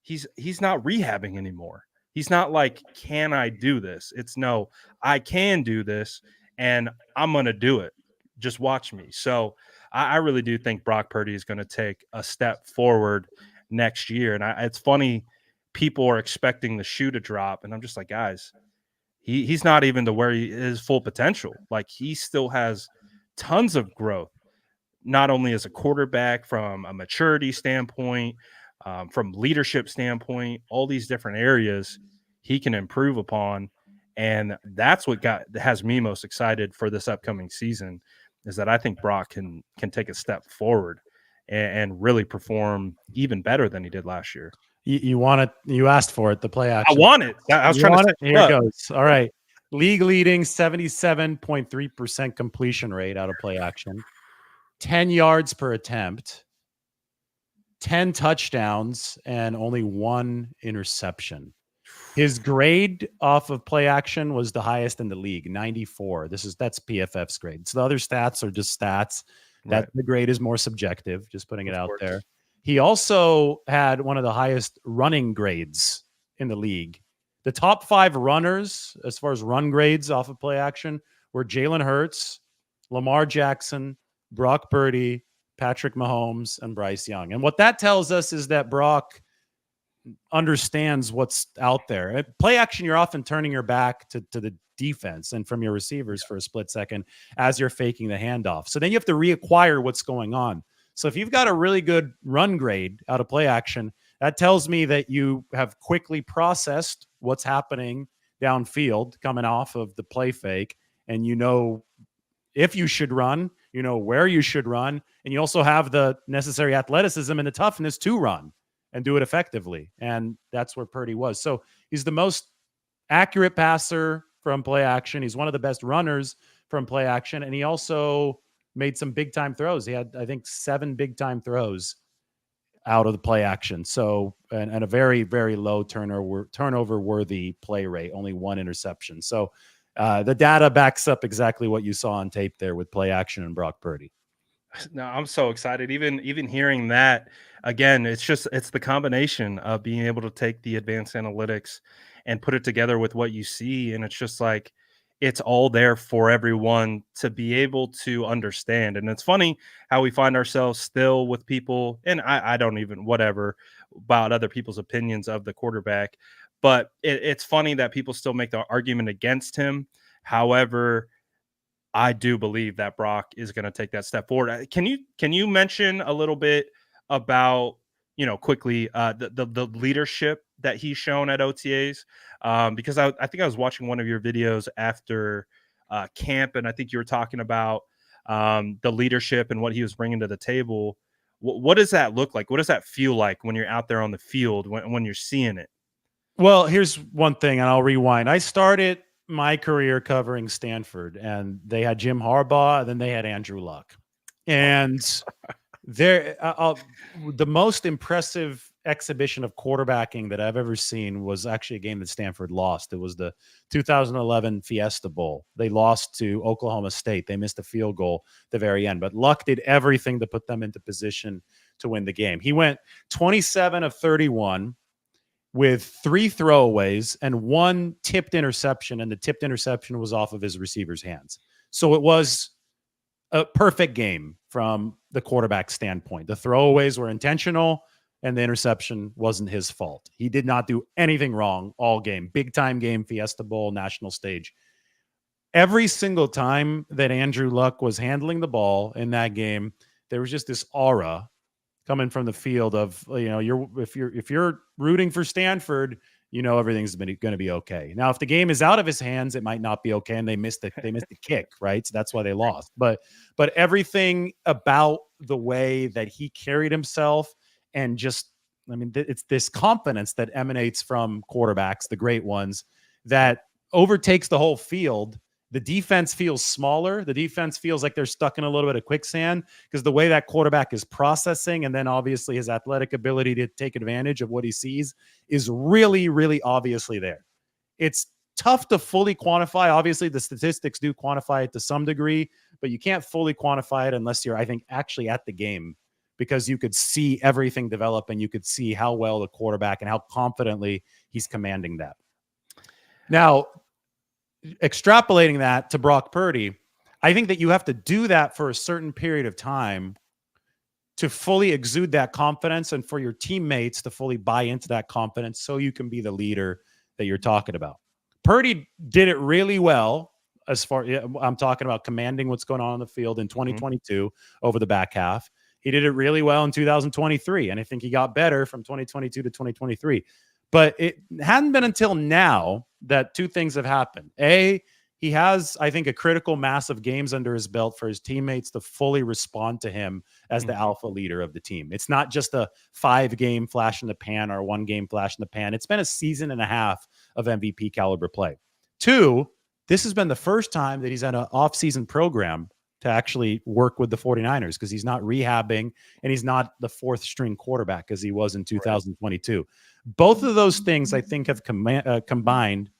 he's not rehabbing anymore. He's not like, can I do this? It's no, I can do this, and I'm gonna do it. Just watch me. So I really do think Brock Purdy is going to take a step forward next year. And it's funny, people are expecting the shoe to drop, and I'm just like, guys, he's not even to where he is full potential. Like he still has tons of growth, not only as a quarterback from a maturity standpoint, from leadership standpoint, all these different areas he can improve upon. And that's what has me most excited for this upcoming season is that I think Brock can take a step forward and really perform even better than he did last year. You want it? You asked for it. The play I action. want it. I was You trying to want set it? you Here it up. goes. All right. League leading 77.3% completion rate out of play action, 10 yards per attempt, 10 touchdowns, and only 1 interception. His grade off of play action was the highest in the league, 94. That's PFF's grade. So the other stats are just stats. That Right. the grade is more subjective, just putting it Of out course. there. He also had one of the highest running grades in the league. The top 5 runners, as far as run grades off of play action, were Jalen Hurts, Lamar Jackson, Brock Purdy, Patrick Mahomes, and Bryce Young. And what that tells us is that Brock understands what's out there. At play action, you're often turning your back to the defense and from your receivers for a split second as you're faking the handoff. So then you have to reacquire what's going on. So if you've got a really good run grade out of play action, that tells me that you have quickly processed what's happening downfield coming off of the play fake, and you know if you should run, you know where you should run, and you also have the necessary athleticism and the toughness to run and do it effectively. And that's where Purdy was. So he's the most accurate passer from play action. He's one of the best runners from play action. And he also made some big time throws. He had, I think, 7 big time throws out of the play action. So, and a very, very low turnover worthy play rate, only 1 interception. So the data backs up exactly what you saw on tape there with play action and Brock Purdy. No, I'm so excited. Even hearing that again, it's the combination of being able to take the advanced analytics and put it together with what you see, and it's just like it's all there for everyone to be able to understand. And it's funny how we find ourselves still with people, and I don't even whatever about other people's opinions of the quarterback, But it's funny that people still make the argument against him. However, I do believe that Brock is going to take that step forward. Can you mention a little bit about, quickly, the leadership that he's shown at OTAs? Because I think I was watching one of your videos after camp, and I think you were talking about the leadership and what he was bringing to the table. What does that look like? What does that feel like when you're out there on the field, when you're seeing it? Well, here's one thing, and I'll rewind. I started my career covering Stanford, and they had Jim Harbaugh, and then they had Andrew Luck. And the most impressive exhibition of quarterbacking that I've ever seen was actually a game that Stanford lost. It was the 2011 Fiesta Bowl. They lost to Oklahoma State. They missed a field goal at the very end, but Luck did everything to put them into position to win the game. He went 27 of 31 with 3 throwaways and 1 tipped interception, and the tipped interception was off of his receiver's hands. So it was a perfect game from the quarterback standpoint. The throwaways were intentional, and the interception wasn't his fault. He did not do anything wrong all game. Big time game, Fiesta Bowl, national stage. Every single time that Andrew Luck was handling the ball in that game, there was just this aura coming from the field of, if you're rooting for Stanford, everything's going to be okay. Now, if the game is out of his hands, it might not be okay, and they missed the kick, right? So that's why they lost. But everything about the way that he carried himself, and just, it's this confidence that emanates from quarterbacks, the great ones, that overtakes the whole field. The defense feels smaller. The defense feels like they're stuck in a little bit of quicksand because the way that quarterback is processing, and then obviously his athletic ability to take advantage of what he sees, is really, really obviously there. It's tough to fully quantify. Obviously, the statistics do quantify it to some degree, but you can't fully quantify it unless you're, I think, actually at the game, because you could see everything develop and you could see how well the quarterback and how confidently he's commanding that. Now, extrapolating that to Brock Purdy, I think that you have to do that for a certain period of time to fully exude that confidence, and for your teammates to fully buy into that confidence so you can be the leader that you're talking about. Purdy did it really well, as far I'm talking about commanding what's going on the field in 2022 over the back half. He did it really well in 2023, and I think he got better from 2022 to 2023. But it hadn't been until now that 2 things have happened. A, he has, I think, a critical mass of games under his belt for his teammates to fully respond to him as the alpha leader of the team. It's not just a 5-game flash in the pan or 1-game flash in the pan. It's been a season and a half of MVP caliber play. 2, this has been the first time that he's had an off-season program to actually work with the 49ers, because he's not rehabbing and he's not the 4th string quarterback as he was in 2022. Right. Both of those things, I think, have combined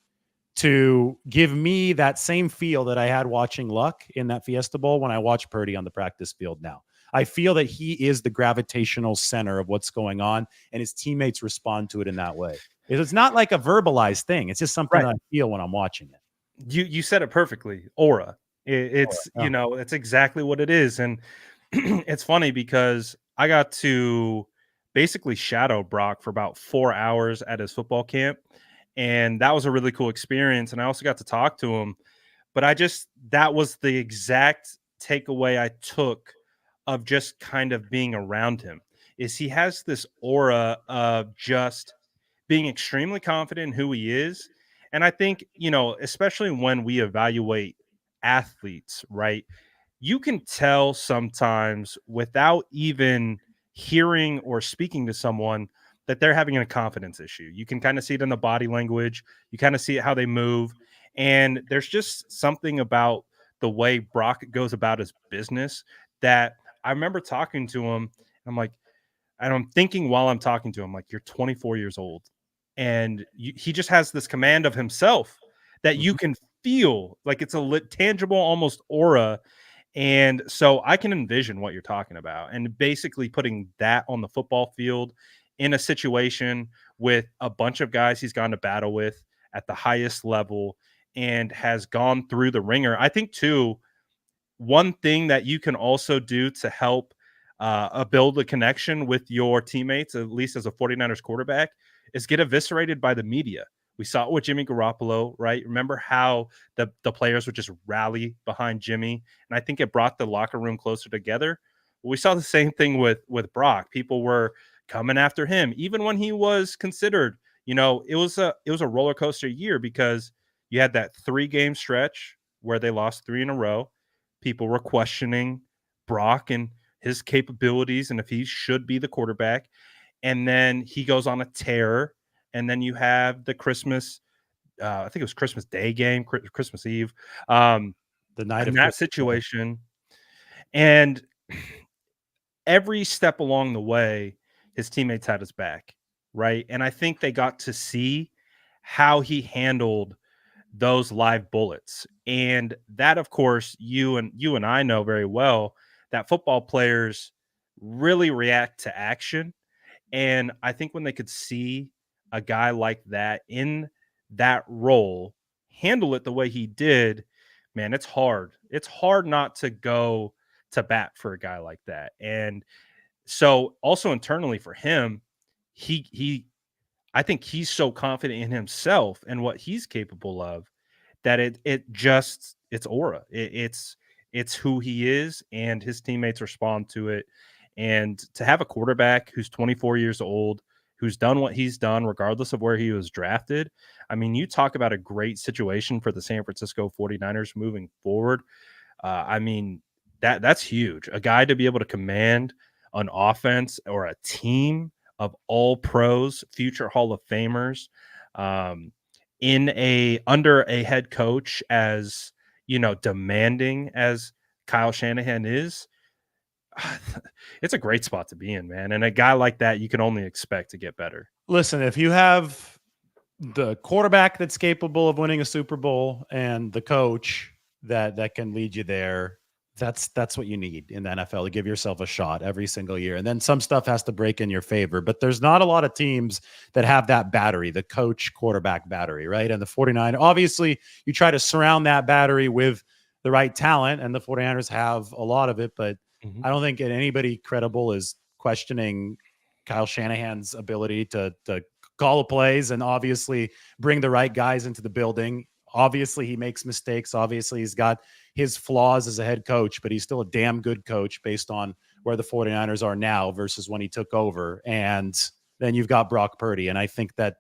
to give me that same feel that I had watching Luck in that Fiesta Bowl when I watch Purdy on the practice field now. I feel that he is the gravitational center of what's going on, and his teammates respond to it in that way. It's not like a verbalized thing. It's just something that I feel when I'm watching it. You said it perfectly. Aura. It's it's exactly what it is. And it's funny because I got to basically shadow Brock for about 4 hours at his football camp, and that was a really cool experience. And I also got to talk to him, but that was the exact takeaway I took of just kind of being around him, is he has this aura of just being extremely confident in who he is. And I think, especially when we evaluate athletes, right? You can tell sometimes without even hearing or speaking to someone that they're having a confidence issue. You can kind of see it in the body language. You kind of see it how they move. And there's just something about the way Brock goes about his business that I remember talking to him. I'm like, and I'm thinking while I'm talking to him, like, you're 24 years old. And he just has this command of himself that you can feel like it's a tangible, almost aura. And so I can envision what you're talking about, and basically putting that on the football field in a situation with a bunch of guys he's gone to battle with at the highest level and has gone through the ringer. I think too, one thing that you can also do to help build a connection with your teammates, at least as a 49ers quarterback, is get eviscerated by the media. We saw it with Jimmy Garoppolo, right? Remember how the players would just rally behind Jimmy, and I think it brought the locker room closer together. We saw the same thing with Brock. People were coming after him, even when he was considered. It was a roller coaster year because you had that 3-game stretch where they lost 3 in a row. People were questioning Brock and his capabilities and if he should be the quarterback. And then he goes on a tear. And then you have the Christmas, I think it was Christmas Day game, Christmas Eve, The night in of that Christmas Day. situation. And every step along the way, his teammates had his back, right? And I think they got to see how he handled those live bullets. And that, of course, you and I know very well that football players really react to action. And I think when they could see a guy like that in that role handle it the way he did, man, it's hard. It's hard not to go to bat for a guy like that. And so also internally for him, he I think he's so confident in himself and what he's capable of that it's aura. It's who he is, and his teammates respond to it. And to have a quarterback who's 24 years old, who's done what he's done, regardless of where he was drafted. I mean, you talk about a great situation for the San Francisco 49ers moving forward. I mean, that's huge. A guy to be able to command an offense or a team of all pros, future Hall of Famers, under a head coach as demanding as Kyle Shanahan is. It's a great spot to be in, man. And a guy like that, you can only expect to get better. Listen, if you have the quarterback that's capable of winning a Super Bowl and the coach that can lead you there, that's what you need in the NFL to give yourself a shot every single year. And then some stuff has to break in your favor, but there's not a lot of teams that have that battery, the coach quarterback battery, right? And the 49, obviously you try to surround that battery with the right talent, and the 49ers have a lot of it, but I don't think anybody credible is questioning Kyle Shanahan's ability to call the plays and obviously bring the right guys into the building. Obviously, he makes mistakes. Obviously, he's got his flaws as a head coach, but he's still a damn good coach based on where the 49ers are now versus when he took over. And then you've got Brock Purdy. And I think that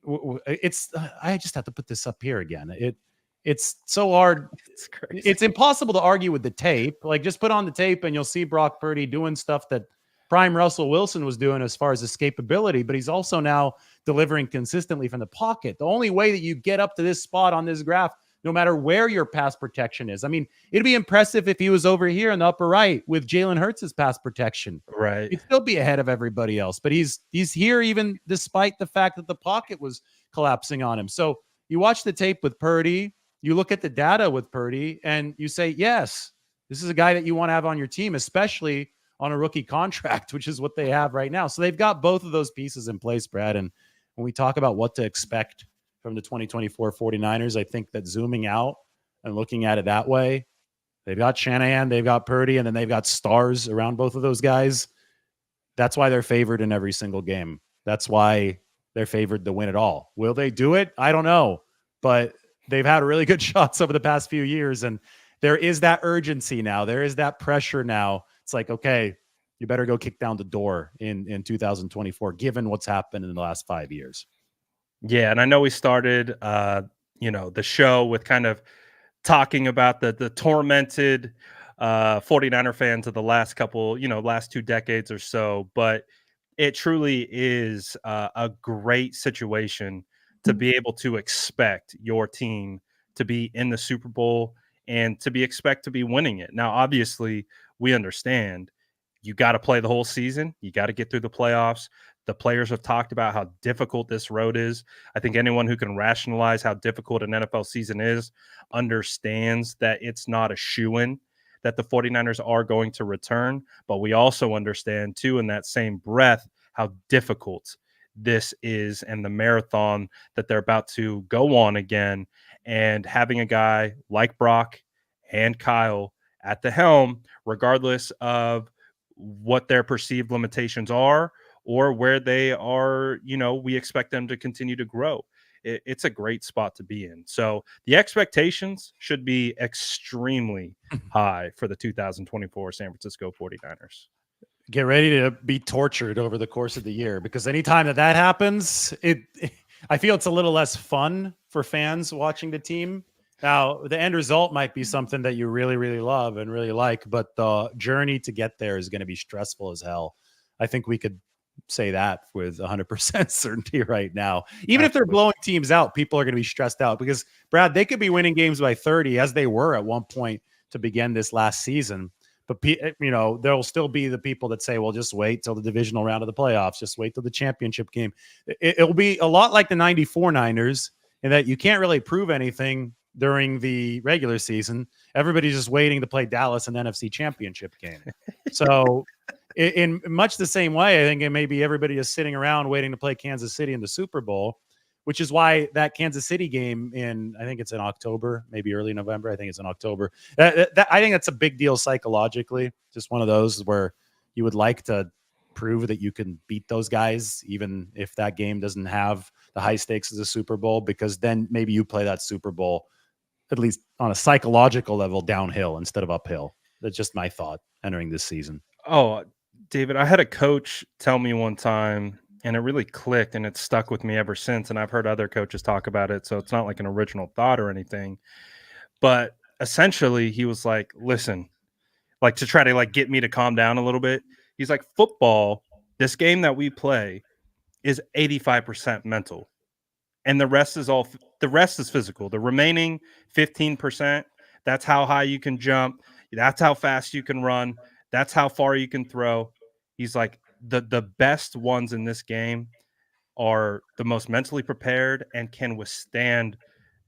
I just have to put this up here again. It's so hard. It's crazy. It's impossible to argue with the tape. Like, just put on the tape and you'll see Brock Purdy doing stuff that prime Russell Wilson was doing as far as escapability, but he's also now delivering consistently from the pocket. The only way that you get up to this spot on this graph, no matter where your pass protection is. I mean, it'd be impressive if he was over here in the upper right with Jalen Hurts' pass protection. Right. He'd still be ahead of everybody else, but he's here even despite the fact that the pocket was collapsing on him. So you watch the tape with Purdy, you look at the data with Purdy, and you say, yes, this is a guy that you want to have on your team, especially on a rookie contract, which is what they have right now. So they've got both of those pieces in place, Brad. And when we talk about what to expect from the 2024 49ers, I think that zooming out and looking at it that way, they've got Shanahan, they've got Purdy, and then they've got stars around both of those guys. That's why they're favored in every single game. That's why they're favored to win it all. Will they do it? I don't know. But they've had really good shots over the past few years. And there is that urgency now. There is that pressure now. It's like, okay, you better go kick down the door in 2024, given what's happened in the last 5 years. Yeah, and I know we started, the show with kind of talking about the tormented 49er fans of the last last 2 decades or so, but it truly is a great situation to be able to expect your team to be in the Super Bowl and to expect to be winning it. Now, obviously, we understand you got to play the whole season. You got to get through the playoffs. The players have talked about how difficult this road is. I think anyone who can rationalize how difficult an NFL season is understands that it's not a shoo-in that the 49ers are going to return. But we also understand, too, in that same breath, how difficult this is and the marathon that they're about to go on again. And having a guy like Brock and Kyle at the helm, regardless of what their perceived limitations are or where they are, we expect them to continue to grow. It's a great spot to be in. So the expectations should be extremely high for the 2024 San Francisco 49ers. Get ready to be tortured over the course of the year, because anytime that happens, I feel it's a little less fun for fans watching the team. Now, the end result might be something that you really, really love and really like, but the journey to get there is going to be stressful as hell. I think we could say that with 100% certainty right now. Even if they're blowing teams out, people are going to be stressed out, because, Brad, they could be winning games by 30, as they were at one point to begin this last season. But, there'll still be the people that say, well, just wait till the divisional round of the playoffs. Just wait till the championship game. It'll be a lot like the 94 Niners, in that you can't really prove anything during the regular season. Everybody's just waiting to play Dallas in the NFC championship game. So in much the same way, I think it may be everybody is sitting around waiting to play Kansas City in the Super Bowl, which is why that Kansas City game I think it's in October, maybe early November. I think it's in October. I think that's a big deal psychologically. Just one of those where you would like to prove that you can beat those guys, even if that game doesn't have the high stakes as a Super Bowl, because then maybe you play that Super Bowl, at least on a psychological level, downhill instead of uphill. That's just my thought entering this season. Oh, David, I had a coach tell me one time, and it really clicked, and it's stuck with me ever since. And I've heard other coaches talk about it, so it's not like an original thought or anything. But essentially, he was like, listen, like, to try to like get me to calm down a little bit. He's like, football, this game that we play is 85% mental. And the rest is physical. The remaining 15%, that's how high you can jump. That's how fast you can run. That's how far you can throw. He's like, the best ones in this game are the most mentally prepared and can withstand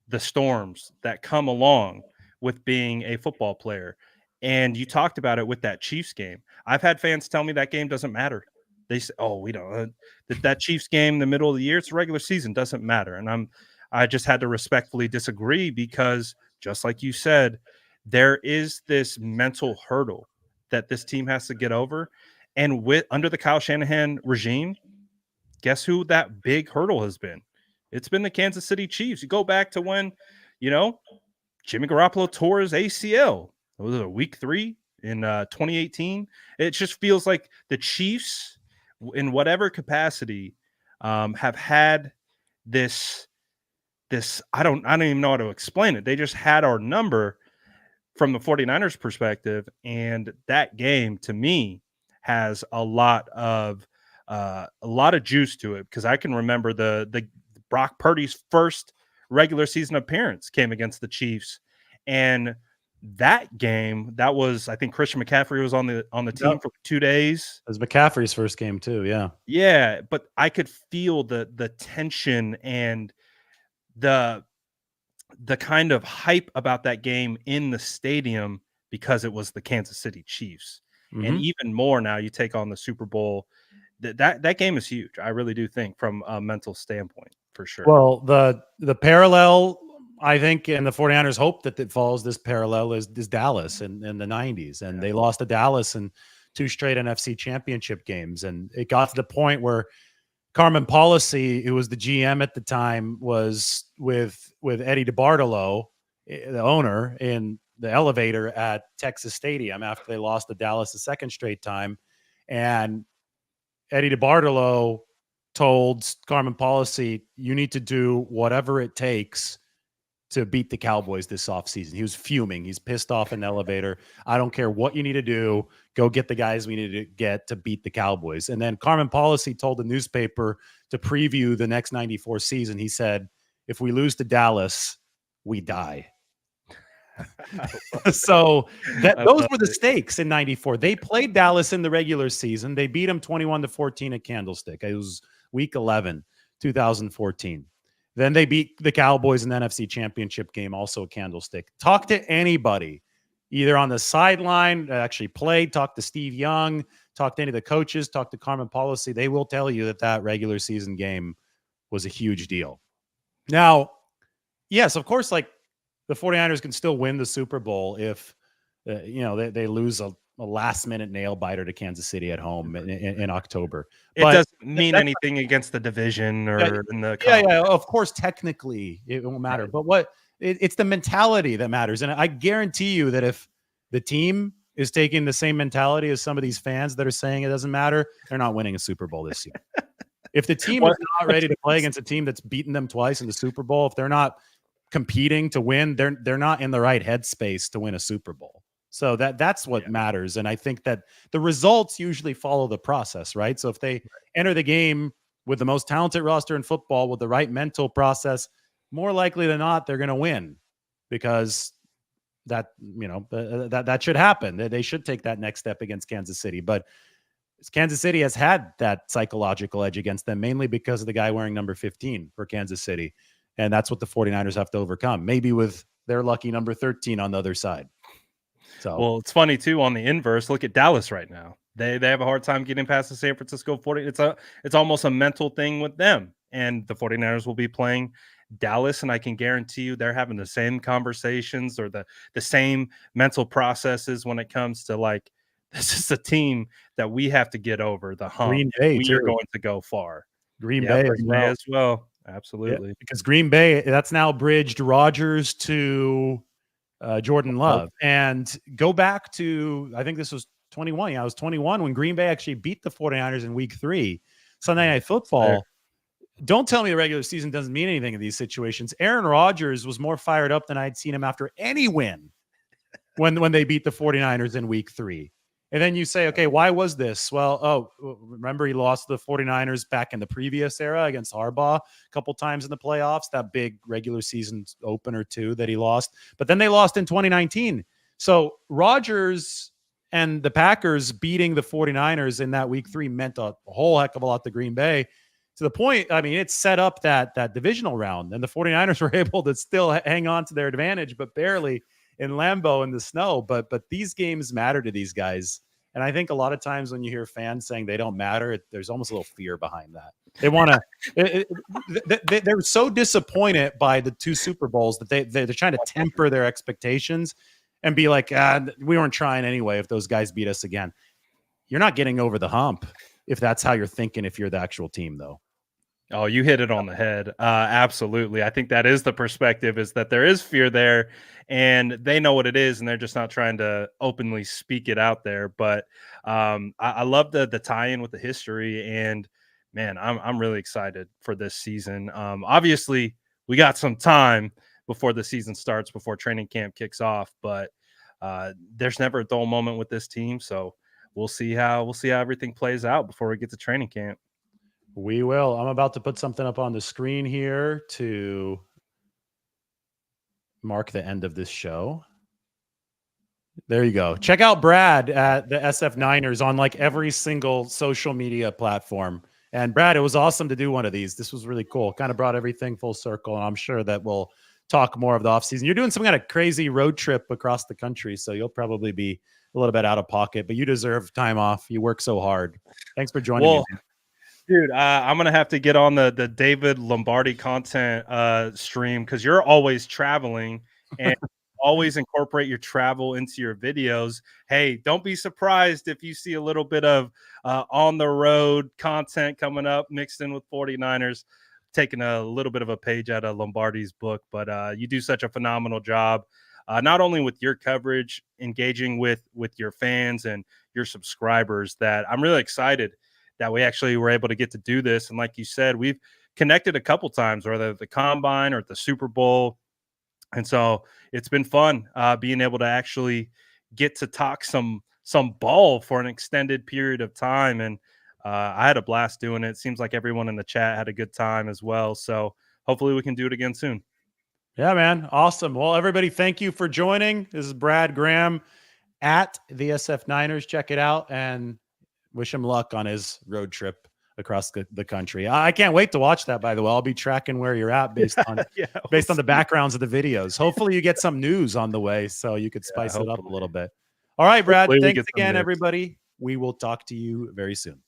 the storms that come along with being a football player. And you talked about it with that Chiefs game. I've had fans tell me that game doesn't matter. They say, "Oh, we don't that Chiefs game in the middle of the year, it's a regular season, doesn't matter." And I just had to respectfully disagree, because just like you said, there is this mental hurdle that this team has to get over. And under the Kyle Shanahan regime, guess who that big hurdle has been? It's been the Kansas City Chiefs. You go back to when, Jimmy Garoppolo tore his ACL. It was week 3 in 2018. It just feels like the Chiefs, in whatever capacity, have had this. I don't even know how to explain it. They just had our number from the 49ers perspective, and that game to me has a lot of juice to it, because I can remember the Brock Purdy's first regular season appearance came against the Chiefs, and that game, that was, I think Christian McCaffrey was on the team for 2 days. It was McCaffrey's first game too. Yeah, but I could feel the tension and the kind of hype about that game in the stadium, because it was the Kansas City Chiefs. Mm-hmm. And even more now, you take on the Super Bowl. That game is huge. I really do think, from a mental standpoint, for sure. Well, the parallel, I think, and the 49ers hope that it follows this parallel, is Dallas in the 90s. And they lost to Dallas in 2 straight NFC championship games. And it got to the point where Carmen Policy, who was the GM at the time, was with Eddie DeBartolo, the owner, in the elevator at Texas Stadium after they lost to Dallas the second straight time. And Eddie DeBartolo told Carmen Policy, you need to do whatever it takes to beat the Cowboys this offseason. He was fuming. He's pissed off in the elevator. I don't care what you need to do. Go get the guys we need to get to beat the Cowboys. And then Carmen Policy told the newspaper to preview the next 94 season. He said, if we lose to Dallas, we die. So those were the stakes in 94. They played Dallas in the regular season. They beat them 21-14 at Candlestick. It was week 11, 2014. Then they beat the Cowboys in the NFC Championship game, also a Candlestick. Talk to anybody, either on the sideline, actually played, talk to Steve Young, talk to any of the coaches, talk to Carmen Policy. They will tell you that regular season game was a huge deal. Now, yes, of course, like, the 49ers can still win the Super Bowl if, they lose last minute nail biter to Kansas City at home in October. It But doesn't mean anything against the division or in the yeah. Of course, technically it won't matter, right. but it's the mentality that matters. And I guarantee you that if the team is taking the same mentality as some of these fans that are saying it doesn't matter, they're not winning a Super Bowl this year. If the team is not ready to play against a team that's beaten them twice in the Super Bowl, if they're not competing to win, they're not in the right headspace to win a Super Bowl. So that's what matters. And I think that the results usually follow the process, right? So if they enter the game with the most talented roster in football with the right mental process, more likely than not, they're going to win, because that should happen. They should take that next step against Kansas City. But Kansas City has had that psychological edge against them, mainly because of the guy wearing number 15 for Kansas City. And that's what the 49ers have to overcome, maybe with their lucky number 13 on the other side. So, well, it's funny too, on the inverse, look at Dallas right now. They have a hard time getting past the San Francisco 40. It's almost a mental thing with them. And the 49ers will be playing Dallas, and I can guarantee you they're having the same conversations or the same mental processes when it comes to, like, this is a team that we have to get over the hump. Green Bay, we too. are going to go far. Green Bay as well. Absolutely. Yeah, because Green Bay, that's now bridged Rodgers to Jordan Love. And go back to, I think this was 21. Yeah, I was 21 when Green Bay actually beat the 49ers in week 3. Sunday Night Football. Don't tell me the regular season doesn't mean anything in these situations. Aaron Rodgers was more fired up than I'd seen him after any win when they beat the 49ers in week 3. And then you say, okay, why was this? Well, remember he lost the 49ers back in the previous era against Harbaugh a couple times in the playoffs, that big regular season opener too that he lost. But then they lost in 2019. So Rodgers and the Packers beating the 49ers in that week 3 meant a whole heck of a lot to Green Bay, to the point, I mean, it set up that divisional round, and the 49ers were able to still hang on to their advantage, but barely, in Lambeau in the snow. But these games matter to these guys. And I think a lot of times when you hear fans saying they don't matter, there's almost a little fear behind that. They want to, they're so disappointed by the 2 Super Bowls that they're trying to temper their expectations and be like, we weren't trying anyway if those guys beat us again. You're not getting over the hump if that's how you're thinking, if you're the actual team, though. Oh, you hit it on the head. Absolutely. I think that is the perspective, is that there is fear there and they know what it is and they're just not trying to openly speak it out there. But I love the tie-in with the history, and man, I'm really excited for this season. Obviously we got some time before the season starts, before training camp kicks off, but there's never a dull moment with this team. So we'll see how everything plays out before we get to training camp. We will. I'm about to put something up on the screen here to mark the end of this show. There you go. Check out Brad at the SF Niners on like every single social media platform. And Brad, it was awesome to do one of these. This was really cool. Kind of brought everything full circle. And I'm sure that we'll talk more of the offseason. You're doing some kind of crazy road trip across the country, so you'll probably be a little bit out of pocket, but you deserve time off. You work so hard. Thanks for joining me. Dude, I'm going to have to get on the David Lombardi content stream, because you're always traveling and always incorporate your travel into your videos. Hey, don't be surprised if you see a little bit of on the road content coming up mixed in with 49ers, taking a little bit of a page out of Lombardi's book. But you do such a phenomenal job, not only with your coverage, engaging with your fans and your subscribers, that I'm really excited that we actually were able to get to do this. And like you said, we've connected a couple times, whether at the Combine or at the Super Bowl. And so it's been fun being able to actually get to talk some ball for an extended period of time. And I had a blast doing it. Seems like everyone in the chat had a good time as well. So hopefully we can do it again soon. Yeah, man. Awesome. Well, everybody, thank you for joining. This is Brad Graham at the SF Niners. Check it out and wish him luck on his road trip across the country. I can't wait to watch that, by the way. I'll be tracking where you're at based on the backgrounds of the videos. Hopefully you get some news on the way so you could spice it up a little bit. All right, Brad. Thanks again, everybody. We will talk to you very soon.